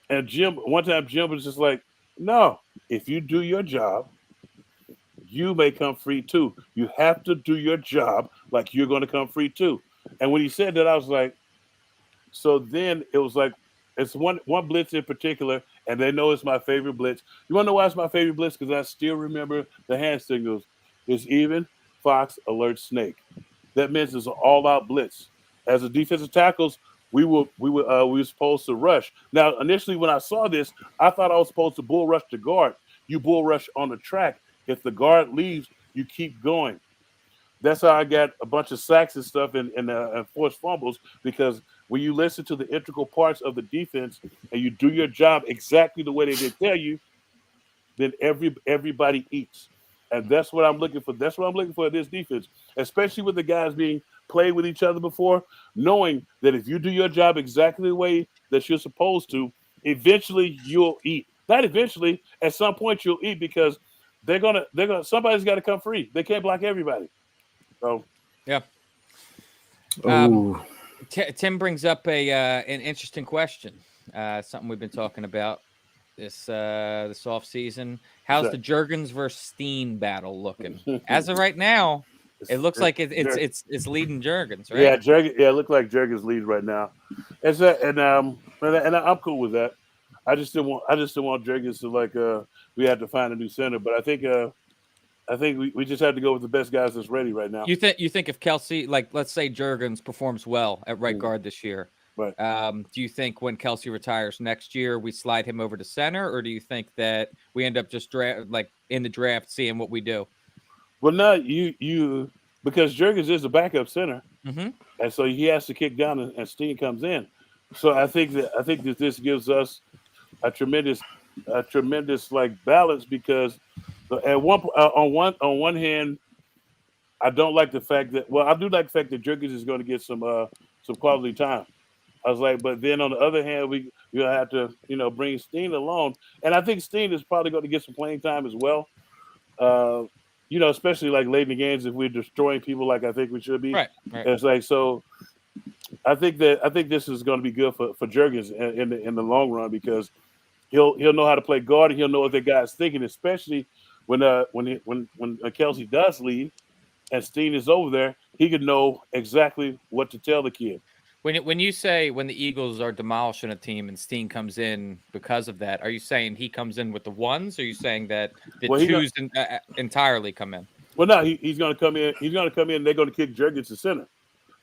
S3: And one time Jim was just like, no, if you do your job, you may come free too. You have to do your job like you're going to come free too. And when he said that, I was like, so then it was like, it's one blitz in particular, and they know it's my favorite blitz. You want to know why it's my favorite blitz? Because I still remember the hand signals. It's even, fox, alert, snake. That means it's an all-out blitz. As a defensive tackles, we were supposed to rush. Now, initially when I saw this, I thought I was supposed to bull rush the guard. You bull rush on the track. If the guard leaves, you keep going. That's how I got a bunch of sacks and stuff and forced fumbles, because when you listen to the integral parts of the defense and you do your job exactly the way they tell you, then everybody eats. And that's what I'm looking for. That's what I'm looking for in this defense, especially with the guys being played with each other before, knowing that if you do your job exactly the way that you're supposed to, eventually you'll eat. Not eventually, at some point you'll eat, because somebody's got to come free. They can't block everybody. So
S4: yeah. Tim brings up an interesting question. Something we've been talking about this off season. How's the Juergens versus Steen battle looking? As of right now, it looks like it's leading Juergens, right?
S3: Yeah, it looked like Juergens leads right now. And I'm cool with that. I just didn't want Juergens to we had to find a new center, but I think we just have to go with the best guys that's ready right now.
S4: You think if Kelsey, let's say Juergens performs well at right guard this year,
S3: right?
S4: Do you think when Kelsey retires next year, we slide him over to center, or do you think that we end up just in the draft seeing what we do?
S3: Well, no, you because Juergens is a backup center, and so he has to kick down and Steen comes in. So I think that this gives us a tremendous balance, because on one hand, I don't like the fact that I do like the fact that Juergens is going to get some quality time. I was like, but then on the other hand, we have to bring Steen along, and I think Steen is probably going to get some playing time as well. Especially late in the games, if we're destroying people like I think we should be.
S4: Right.
S3: It's so. I think this is going to be good for Juergens in the long run, because he'll know how to play guard, and he'll know what the guy's thinking, especially when Kelsey does leave and Steen is over there. He could know exactly what to tell the kid.
S4: When you say when the Eagles are demolishing a team and Steen comes in because of that, are you saying he comes in with the ones, or are you saying that the twos entirely come in?
S3: Well, no, he's going to come in. He's going to come in, and they're going to kick Juergens to center.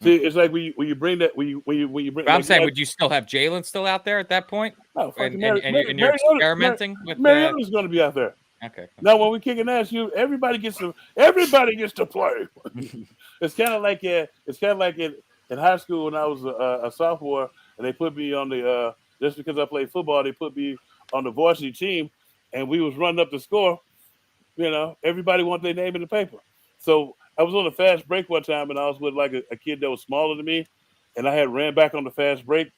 S3: See, it's like when you bring that when you bring.
S4: But I'm saying, would you still have Jalen still out there at that point?
S3: No,
S4: and you're experimenting with
S3: Mariota's going to be out there.
S4: Okay.
S3: Now, when we're kicking ass, everybody gets to play. It's kind of like in high school when I was a sophomore, and they put me on the just because I played football, they put me on the varsity team, and we was running up the score. Everybody wanted their name in the paper. So I was on a fast break one time, and I was with a kid that was smaller than me, and I had ran back on the fast break,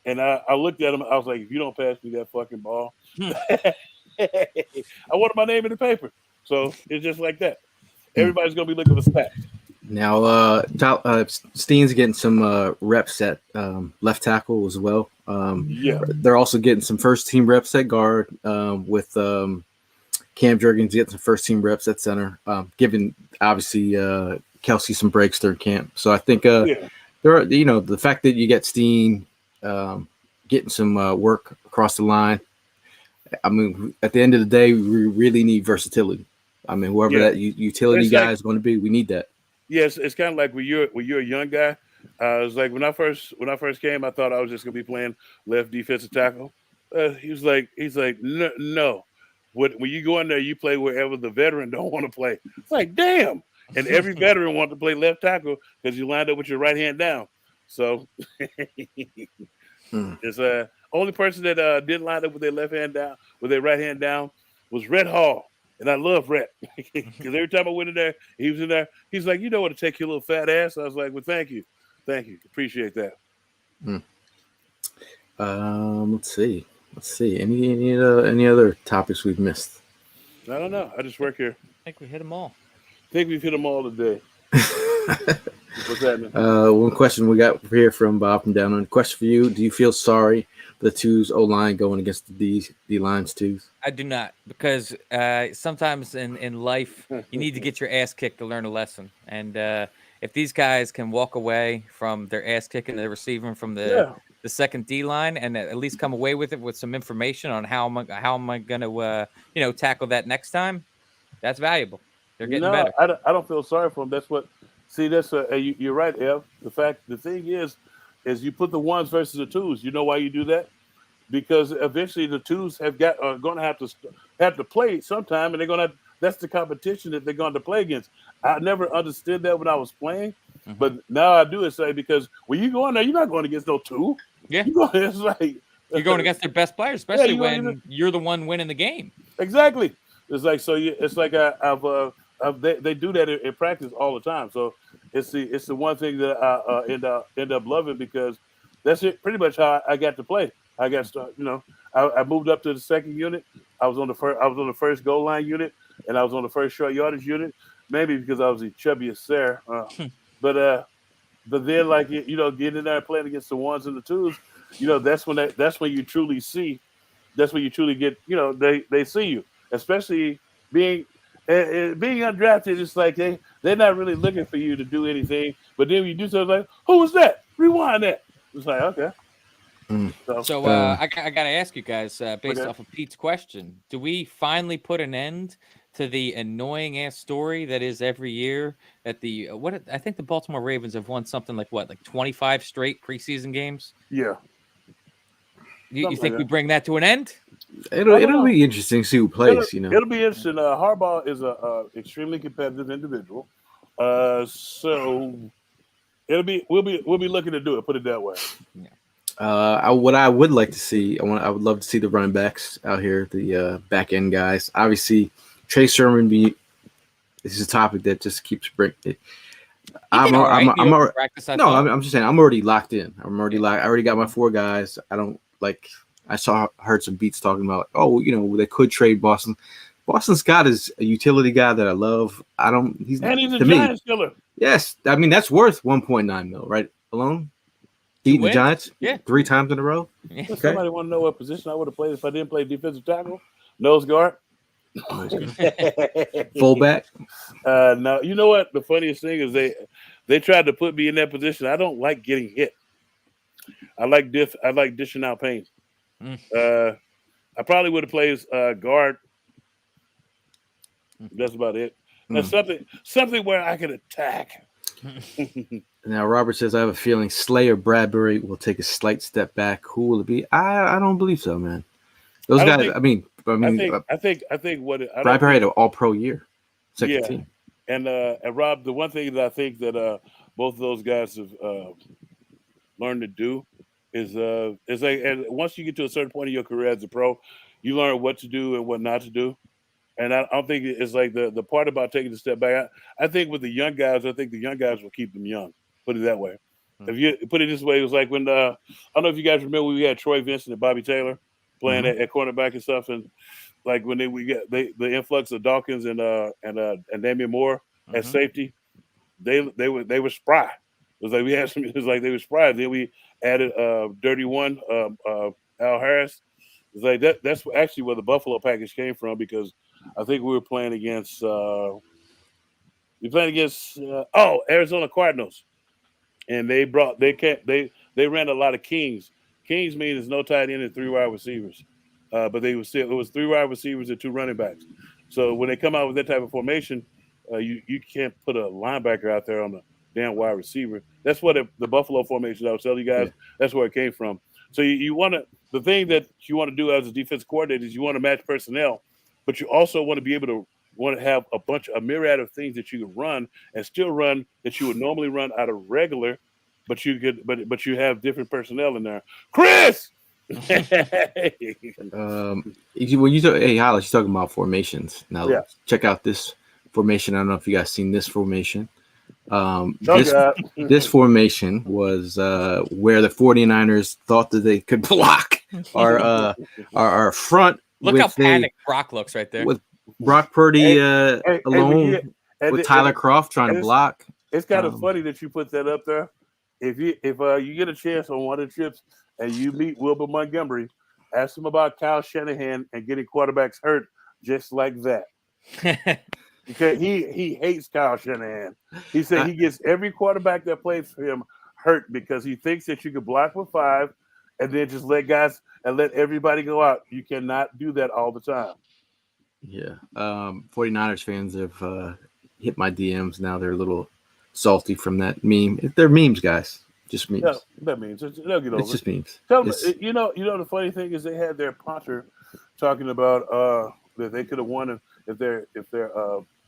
S3: and I looked at him. I was like, if you don't pass me that fucking ball, I wanted my name in the paper. So it's just like that. Everybody's going to be looking for stats.
S2: Now, Steen's getting some reps at left tackle as well. They're also getting some first-team reps at guard with Cam Juergens getting some first-team reps at center, giving, obviously, Kelsey some breaks during camp. So I think there are, the fact that you get Steen getting some work across the line, I mean, at the end of the day, we really need versatility. I mean, whoever that utility guy is going to be, we need that.
S3: Yes, it's kind of like when you're a young guy. It's like when I first came, I thought I was just gonna be playing left defensive tackle. He's like, no. When you go in there, you play wherever the veteran don't want to play. It's like, damn. And every veteran wants to play left tackle because you lined up with your right hand down. So it's only person that didn't line up with their left hand down, with their right hand down, was Red Hall. And I love Rhett because every time I went in there, he was in there. He's like, you know what to take your little fat ass. I was like, well, thank you, appreciate that.
S2: Let's see. Any other topics we've missed?
S3: I don't know. I just work here.
S4: I think we hit them all.
S3: I think we've hit them all today. What's happening?
S2: One question we got here from Bob from down on. Question for you: do you feel sorry for the twos O line going against the D line's twos?
S4: I do not, because sometimes in life you need to get your ass kicked to learn a lesson. And if these guys can walk away from their ass kicking, they're receiving from the second D line, and at least come away with it with some information on how am I going to tackle that next time, that's valuable. They're getting better.
S3: I don't feel sorry for them. That's what. See, that's you're right, Ev. The thing is you put the ones versus the twos. You know why you do that? Because eventually the twos are going to have to play sometime, and they're going to. That's the competition that they're going to play against. I never understood that when I was playing, but now I do. It's like, because when you go in there, you're not going against no two.
S4: Yeah,
S3: it's like
S4: you're going against their best players, especially when you're the one winning the game.
S3: Exactly. It's like it's like they do that in practice all the time. So it's the one thing that I end up loving, because that's it. Pretty much how I got to play. I got started. I moved up to the second unit. I was on the first goal line unit, and I was on the first short yardage unit. Maybe because I was the chubbiest there. But then, like, getting in there and playing against the ones and the twos, that's when you truly see. That's when you truly get. They see you, especially being undrafted. It's like they're not really looking for you to do anything. But then when you do something, like, who was that? Rewind that. It's like, okay.
S4: So I got to ask you guys, based off of Pete's question, do we finally put an end to the annoying ass story that is every year that I think the Baltimore Ravens have won something like 25 straight preseason games?
S3: Yeah.
S4: You think we bring that to an end?
S2: It'll be interesting to see who plays.
S3: It'll be interesting. Harbaugh is a extremely competitive individual, so we'll be looking to do it. Put it that way.
S2: Yeah. What I would like to see, I would love to see the running backs out here, the back end guys. Obviously, Trey Sermon. This is a topic that just keeps breaking. I'm just saying I'm already locked in. I already got my 4 guys. I don't like. Heard some beats talking about, they could trade Boston. Boston Scott is a utility guy that I love. He's
S3: a Giants killer.
S2: Yes, I mean that's worth $1.9 million, right? Alone, beating the Giants, 3 times in a row.
S4: Yeah.
S2: Okay.
S3: Somebody want to know what position I would have played if I didn't play defensive tackle, nose guard,
S2: fullback.
S3: No, you know what? The funniest thing is they tried to put me in that position. I don't like getting hit. I like dishing out pain. I probably would have played guard. That's about it. Now something where I could attack.
S2: Now Robert says, I have a feeling Slay or Bradbury will take a slight step back. Who will it be? I don't believe so, man. Those guys. I think
S3: Bradbury
S2: had an All-Pro year, second team.
S3: And Rob, the one thing that I think that both of those guys have learned to do is like, and once you get to a certain point in your career as a pro, you learn what to do and what not to do. And I don't think it's like the part about taking a step back. I think with the young guys, I think the young guys will keep them young. Put it that way. If you put it this way, it was like when I don't know if you guys remember we had Troy Vincent and Bobby Taylor playing at cornerback and stuff, and like when we get the influx of Dawkins and Damian Moore at safety, they were spry. It was like we had some. It was like they were spry. Then we added Dirty One, Al Harris. It's like that's actually where the Buffalo package came from, because I think we were playing against Arizona Cardinals, and they ran a lot of Kings. Kings means no tight end and 3 wide receivers, but it was 3 wide receivers and 2 running backs. So when they come out with that type of formation, you can't put a linebacker out there on the damn wide receiver. That's what the Buffalo formation I was telling you guys. That's where it came from. So you want to. The thing that you want to do as a defensive coordinator is you want to match personnel, but you also want to be able to have a myriad of things that you can run and still run that you would normally run out of regular, but you have different personnel in there. Chris,
S2: When you talk, hey, Hollis, you're talking about formations. Now,
S3: Yeah.
S2: check out this formation. I don't know if you guys seen this formation.
S3: Oh,
S2: This
S3: God.
S2: this formation was where the 49ers thought that they could block our front.
S4: Look how panicked Brock looks right there.
S2: With Brock Purdy alone, with Tyler Kroft trying to block.
S3: It's kind of funny that you put that up there. If you get a chance on one of the trips and you meet Wilbur Montgomery, ask him about Kyle Shanahan and getting quarterbacks hurt just like that. Because he hates Kyle Shanahan. He said he gets every quarterback that plays for him hurt because he thinks that you could block with 5 and then just let everybody go out. You cannot do that all the time.
S2: Yeah. 49ers fans have hit my DMs now. They're a little salty from that meme. They're memes, guys. Just memes.
S3: Yeah, that means they'll get over
S2: it's just memes.
S3: Tell me, you know the funny thing is they had their punter talking about that they could have won if their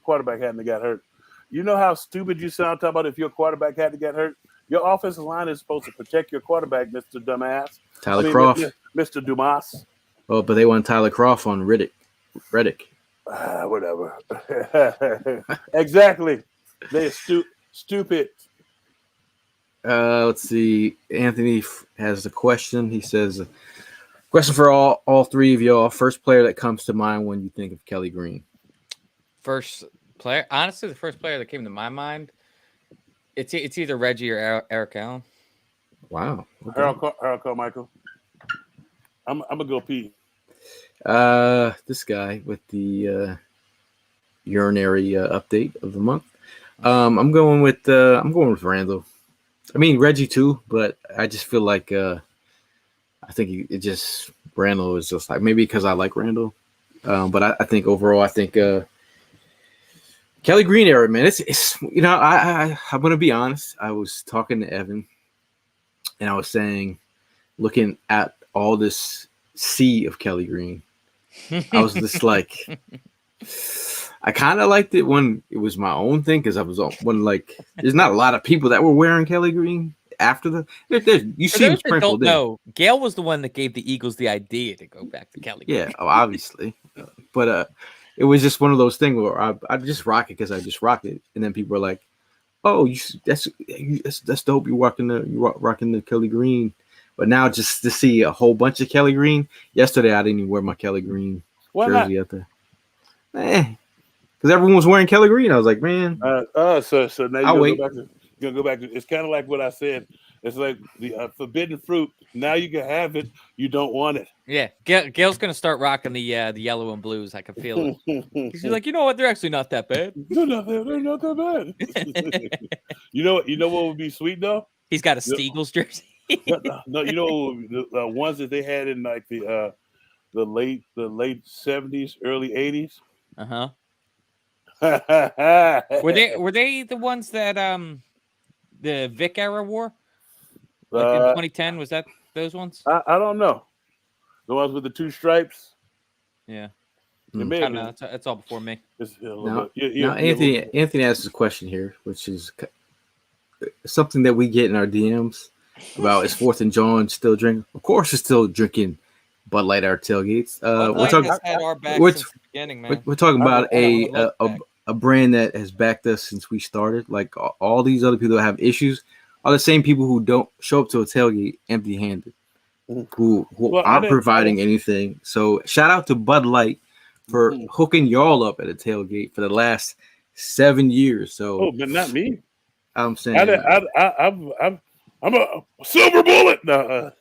S3: quarterback hadn't got hurt. You know how stupid you sound talking about if your quarterback had to get hurt? Your offensive line is supposed to protect your quarterback, Mr. Dumbass.
S2: Kroft.
S3: Mr. Dumas.
S2: Oh, but they want Tyler Kroft on Reddick.
S3: Whatever. Exactly. They're stupid.
S2: Let's see. Anthony has a question. He says, question for all three of y'all. First player that comes to mind when you think of Kelly Green.
S4: First player, honestly, the first player that came to my mind, it's either Reggie or Eric Allen.
S2: Wow. Okay.
S3: Harold Carmichael. I'm gonna go pee.
S2: This guy with the urinary update of the month. I'm going with Randall. I mean Reggie too, but I just feel like I think Randall is just like, maybe because I like Randall, but I think overall Kelly Green era, man. It's I'm gonna be honest. I was talking to Evan, and I was saying, looking at all this sea of Kelly Green, I was just like, I kind of liked it when it was my own thing because I was when there's not a lot of people that were wearing Kelly Green after you see him sprinkled in. No,
S4: Gail was the one that gave the Eagles the idea to go back to Kelly Green.
S2: Yeah, obviously, but it was just one of those things where I just rock it because I just rock it, and then people are like, "Oh, that's dope. You're rocking the Kelly Green." But now just to see a whole bunch of Kelly Green. Yesterday I didn't even wear my Kelly Green jersey out there. Because everyone was wearing Kelly Green. I was like, man.
S3: So now you're gonna go back to. It's kind of like what I said. It's like the forbidden fruit. Now you can have it. You don't want it.
S4: Yeah, Gail's gonna start rocking the yellow and blues. I can feel it. She's like, you know what? They're actually not that bad.
S3: They're not that bad. You know what would be sweet though?
S4: He's got a Steagles jersey.
S3: No, you know the ones that they had in like the late 70s, early 80s.
S4: Were they the ones that the Vic era wore? Like in 2010, was that those ones?
S3: I don't know. The ones with the 2 stripes.
S4: Yeah. That's all before me.
S2: Now, Anthony asks a question here, which is something that we get in our DMs about is 4th and Jawn still drinking. Of course, it's still drinking Bud Light at our tailgates. We're talking about a brand that has backed us since we started. Like all these other people that have issues are the same people who don't show up to a tailgate empty-handed, who aren't providing anything. So shout out to Bud Light for hooking y'all up at a tailgate for the last 7 years. So,
S3: but not me.
S2: I'm saying
S3: I'm a silver bullet. No.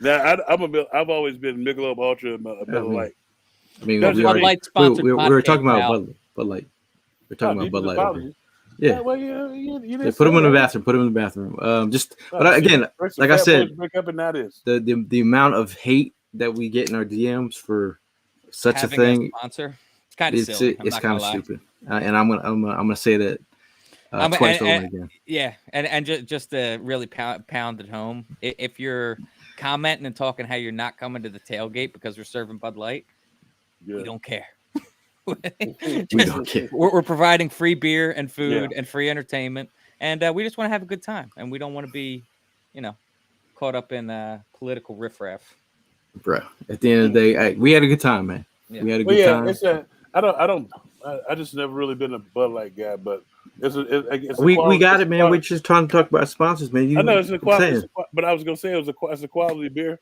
S3: I've always been Michelob Ultra and Miller Lite.
S2: I mean, we were talking about Bud Light. We're talking about Bud Light. Over here. Yeah. Well, put them in the bathroom. But again, like I said, the amount of hate that we get in our DMs for such a thing,
S4: sponsor, it's kind of silly.
S2: It's kind of stupid. And I'm gonna say that twice over again. Yeah,
S4: and just to really pound it home, if you're commenting and talking how you're not coming to the tailgate because we're serving Bud Light, we don't care.
S2: We don't care.
S4: We're providing free beer and food and free entertainment, and we just want to have a good time, and we don't want to be, caught up in political riffraff.
S2: Bro, at the end of the day, we had a good time, man.
S4: Yeah.
S2: We had a good time.
S3: It's I just never really been a Bud Light guy, but it's a
S2: We got it, man. We're just trying to talk about sponsors, man.
S3: I know it's a quality, but I was gonna say it's a quality beer.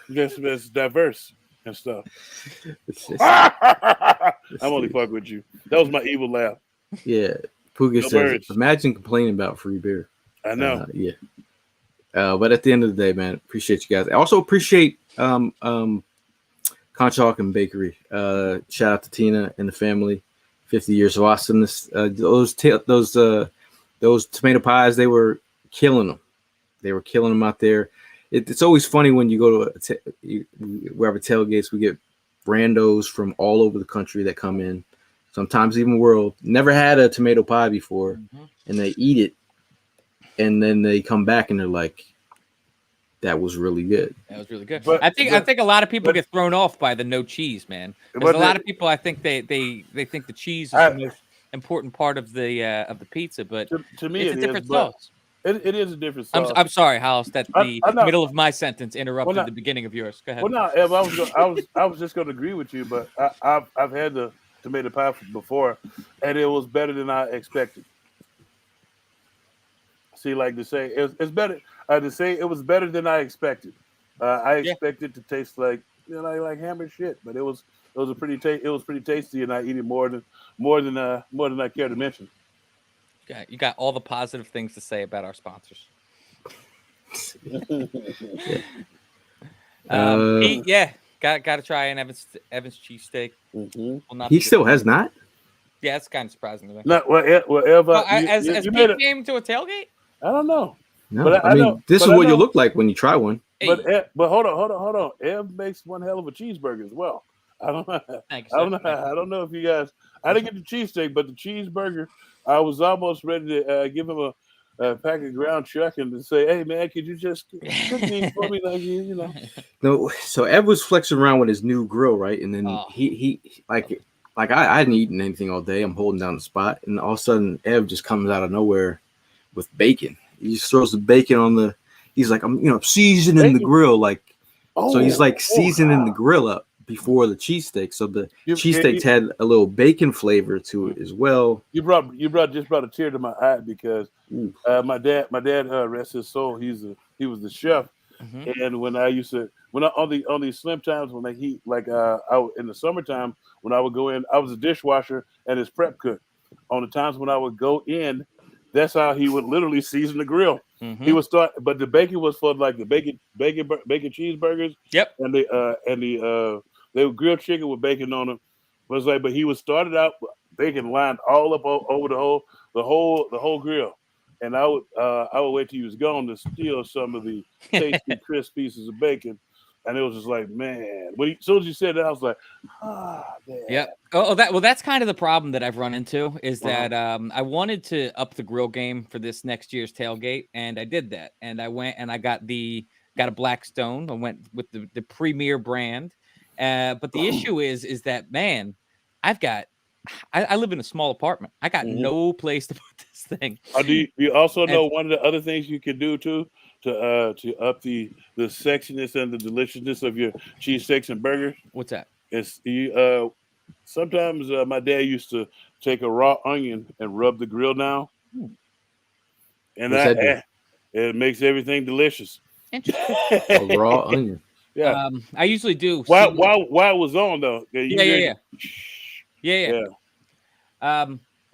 S3: It's diverse and stuff. I'm only fucking with you. That was my evil laugh.
S2: Yeah, Puga says,
S3: birds.
S2: imagine complaining about free beer.
S3: I know.
S2: Yeah. But at the end of the day, man, appreciate you guys. I also appreciate Conchak and Bakery. Shout out to Tina and the family. 50 years of awesomeness. Those tomato pies, they were killing them. They were killing them out there. It's always funny when you go to wherever tailgates, we get randos from all over the country that come in, sometimes even world. Never had a tomato pie before, and they eat it, and then they come back and they're like, "That was really good."
S4: That was really good. I think a lot of people get thrown off by the no cheese, man. There's a lot of people. I think they think the cheese is the most important part of the pizza, but
S3: to me
S4: it's a different sauce.
S3: It is a different sauce.
S4: I'm sorry, House, that the middle of my sentence interrupted the beginning of yours. Go ahead.
S3: Well, no, Ev, I was just going to agree with you, but I've had the tomato pie before, and it was better than I expected. See, like to say it's better. To say it was better than I expected. I expected to taste like hammer shit, but it was pretty tasty, and I eat it more than I care to mention.
S4: You got all the positive things to say about our sponsors. Pete, got to try an Evans cheesesteak.
S2: He still has not.
S4: Yeah, that's kind of surprising to me.
S3: No,
S4: Has Pete came to a tailgate?
S3: I don't know.
S2: No, but I mean, this is what you look like when you try one.
S3: But hold on. Ev makes one hell of a cheeseburger as well. I don't know if you guys. I didn't get the cheesesteak, but the cheeseburger. I was almost ready to give him a pack of ground chuck and to say, "Hey man, could you just cook these for me, like you know?"
S2: No, so Ev was flexing around with his new grill, right? And then he I hadn't eaten anything all day. I'm holding down the spot, and all of a sudden, Ev just comes out of nowhere with bacon. He just throws the bacon on the. He's like, I'm seasoning the grill, like. So he's like seasoning the grill up before the cheesesteak. So the cheesesteaks had a little bacon flavor to it as well.
S3: You just brought a tear to my eye because my dad rest his soul. He was the chef, and when I on these slim times when he in the summertime when I would go in, I was a dishwasher and his prep cook. On the times when I would go in, that's how he would literally season the grill. He would start, but the bacon was for like the bacon cheeseburgers. Yep. And they were grilled chicken with bacon on them. But he would start it out bacon lined all up over the whole grill. And I would wait till he was gone to steal some of the tasty crisp pieces of bacon. And it was just like, man. As soon as you said that, I was like, man.
S4: Yeah. That's kind of the problem that I've run into is that I wanted to up the grill game for this next year's tailgate, and I did that. And I went and I got a Blackstone. I went with the premier brand. But the issue is that, man, I live in a small apartment. I got no place to put this thing.
S3: Do you also know one of the other things you can do too to up the sexiness and the deliciousness of your cheesesteaks and burgers?
S4: What's that?
S3: It's sometimes my dad used to take a raw onion and rub the grill down, and it makes everything delicious.
S4: Interesting.
S2: A raw onion.
S3: Yeah,
S4: I usually do.
S3: While it was on though.
S4: Yeah.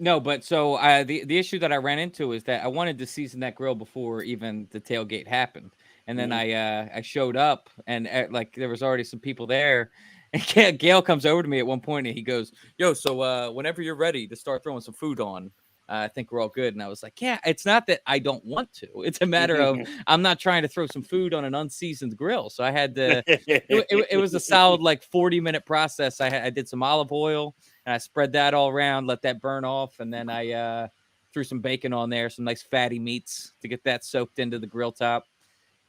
S4: No, but so the issue that I ran into is that I wanted to season that grill before even the tailgate happened, and then I showed up and like there was already some people there, and Gail comes over to me at one point and he goes, "Yo, so whenever you're ready to start throwing some food on, I think we're all good." And I was like, "Yeah, it's not that I don't want to. It's a matter of I'm not trying to throw some food on an unseasoned grill." So I had to. It was a solid 40-minute process. I did some olive oil. And I spread that all around, let that burn off, and then I threw some bacon on there, some nice fatty meats to get that soaked into the grill top,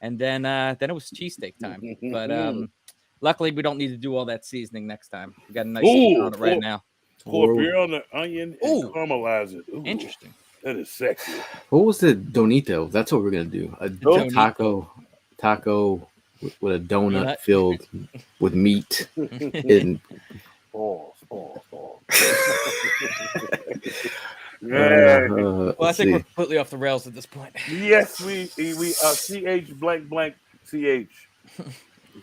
S4: and then it was cheesesteak time. But luckily, we don't need to do all that seasoning next time. We got a nice season on it right now.
S3: Pour beer on the onion and caramelize it. Ooh.
S4: Interesting.
S3: That is sexy.
S2: What was the donito? That's what we're gonna do. A
S4: Donito.
S2: taco with a donut
S4: Nut.
S2: filled with meat and
S3: Oh.
S4: Well, I
S2: let's
S4: think we're
S2: see.
S4: completely off the rails at this point.
S3: Yes, we CH blank CH.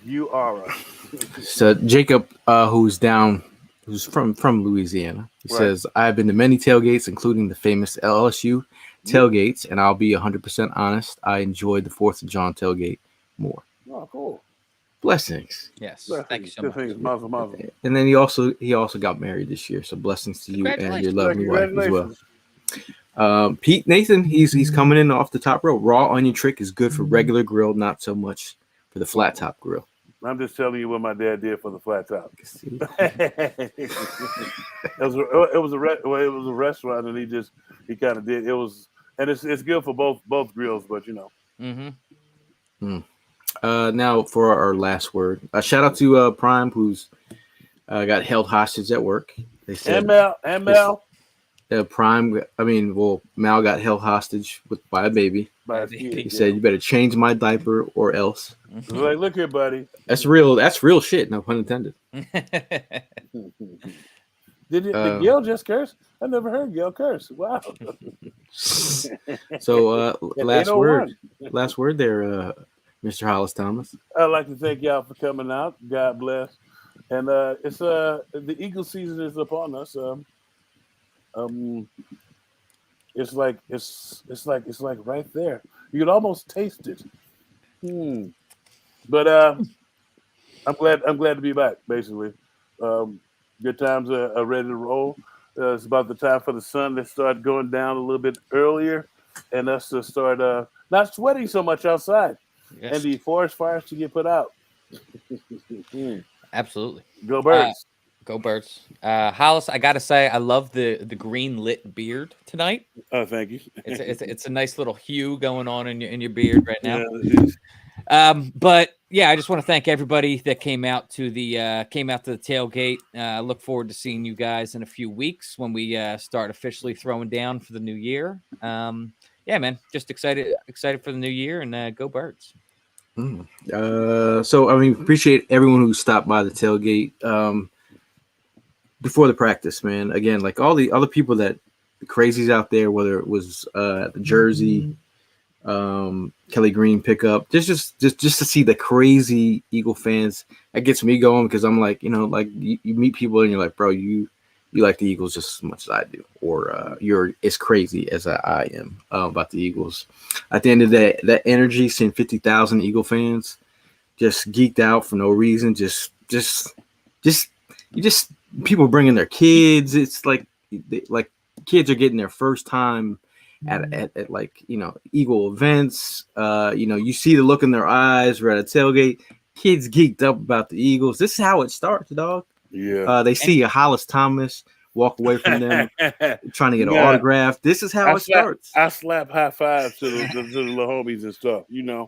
S3: You are.
S2: So Jacob, who's from Louisiana, he
S3: Right.
S2: says, I've been to many tailgates, including the famous LSU tailgates, and I'll be 100% honest, I enjoyed the 4th of John tailgate more.
S3: Oh, cool.
S2: Blessings.
S4: Yes,
S3: Blessings.
S4: thank you so
S3: Good
S4: much.
S3: things, mazel.
S2: And then he also got married this year, so blessings to you and your lovely wife as well. Pete Nathan, he's coming in off the top row. Raw onion trick is good for regular grill, not so much for the flat top grill.
S3: I'm just telling you what my dad did for the flat top. it was a restaurant, and he kind of did. It was, and it's good for both grills, but you know.
S4: Mm-hmm.
S2: Now for our last word. Shout out to Prime, who's got held hostage at work. They said
S3: Mel.
S2: Prime. Mal got held hostage by a baby. He said, "You better change my diaper or else."
S3: Like, look here, buddy.
S2: That's real shit. No pun intended.
S3: Did Gail just curse? I never heard Gail curse. Wow.
S2: So last word there, Mr. Hollis Thomas.
S3: I'd like to thank y'all for coming out. God bless. And it's the Eagle season is upon us. It's like right there. You can almost taste it. But I'm glad to be back. Basically, good times are ready to roll. It's about the time for the sun to start going down a little bit earlier, and us to start not sweating so much outside, and the forest fires to get put out.
S4: Absolutely.
S3: Go birds.
S4: Go birds. Hollis, I gotta say, I love the green lit beard tonight.
S3: Oh, thank you.
S4: It's a nice little hue going on in your beard right now.
S3: Yeah,
S4: But yeah, I just want to thank everybody that came out to the tailgate. I look forward to seeing you guys in a few weeks when we start officially throwing down for the new year. Yeah, man, just excited for the new year, and go birds.
S2: So appreciate everyone who stopped by the tailgate before the practice, man. Again, like all the other people the crazies out there, whether it was the Jersey, Kelly Green pickup, just to see the crazy Eagle fans, that gets me going, because I'm like, you meet people and you're like, bro, you like the Eagles just as much as I do, or you're as crazy as I am about the Eagles. At the end of that energy, seeing 50,000 Eagle fans just geeked out for no reason, just people bringing their kids. It's like kids are getting their first time at Eagle events. You see the look in their eyes. We're at a tailgate. Kids geeked up about the Eagles. This is how it starts, dog.
S3: Yeah.
S2: They see a Hollis Thomas walk away from them, trying to get an autograph. This is how it starts.
S3: I slap high fives to the little homies and stuff.
S4: Yeah.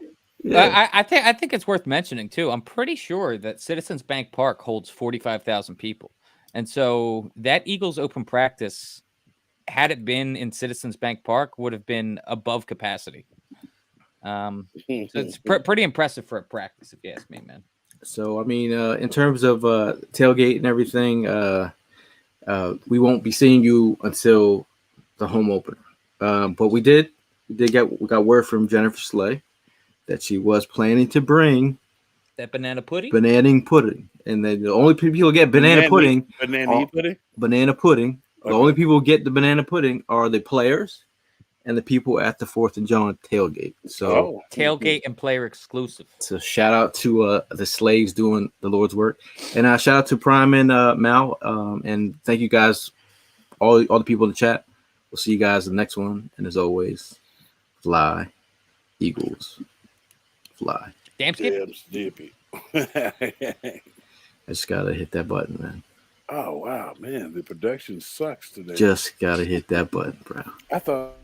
S4: I think it's worth mentioning too. I'm pretty sure that Citizens Bank Park holds 45,000 people, and so that Eagles open practice, had it been in Citizens Bank Park, would have been above capacity. So it's pretty impressive for a practice, if you ask me, man.
S2: So in terms of tailgate and everything, we won't be seeing you until the home opener. But we got word from Jennifer Slay that she was planning to bring
S4: that banana pudding,
S2: and then the only people who get banana pudding. The only people who get the banana pudding are the players and the people at the 4th and John tailgate. So
S4: tailgate and player exclusive.
S2: So shout out to the slaves doing the Lord's work, and shout out to Prime and Mal, and thank you guys, all the people in the chat. We'll see you guys in the next one, and as always, fly, Eagles, fly.
S4: Damn
S3: Skippy.
S2: I just gotta hit that button, man.
S3: Oh wow, man, the production sucks today.
S2: Just gotta hit that button, bro.
S3: I thought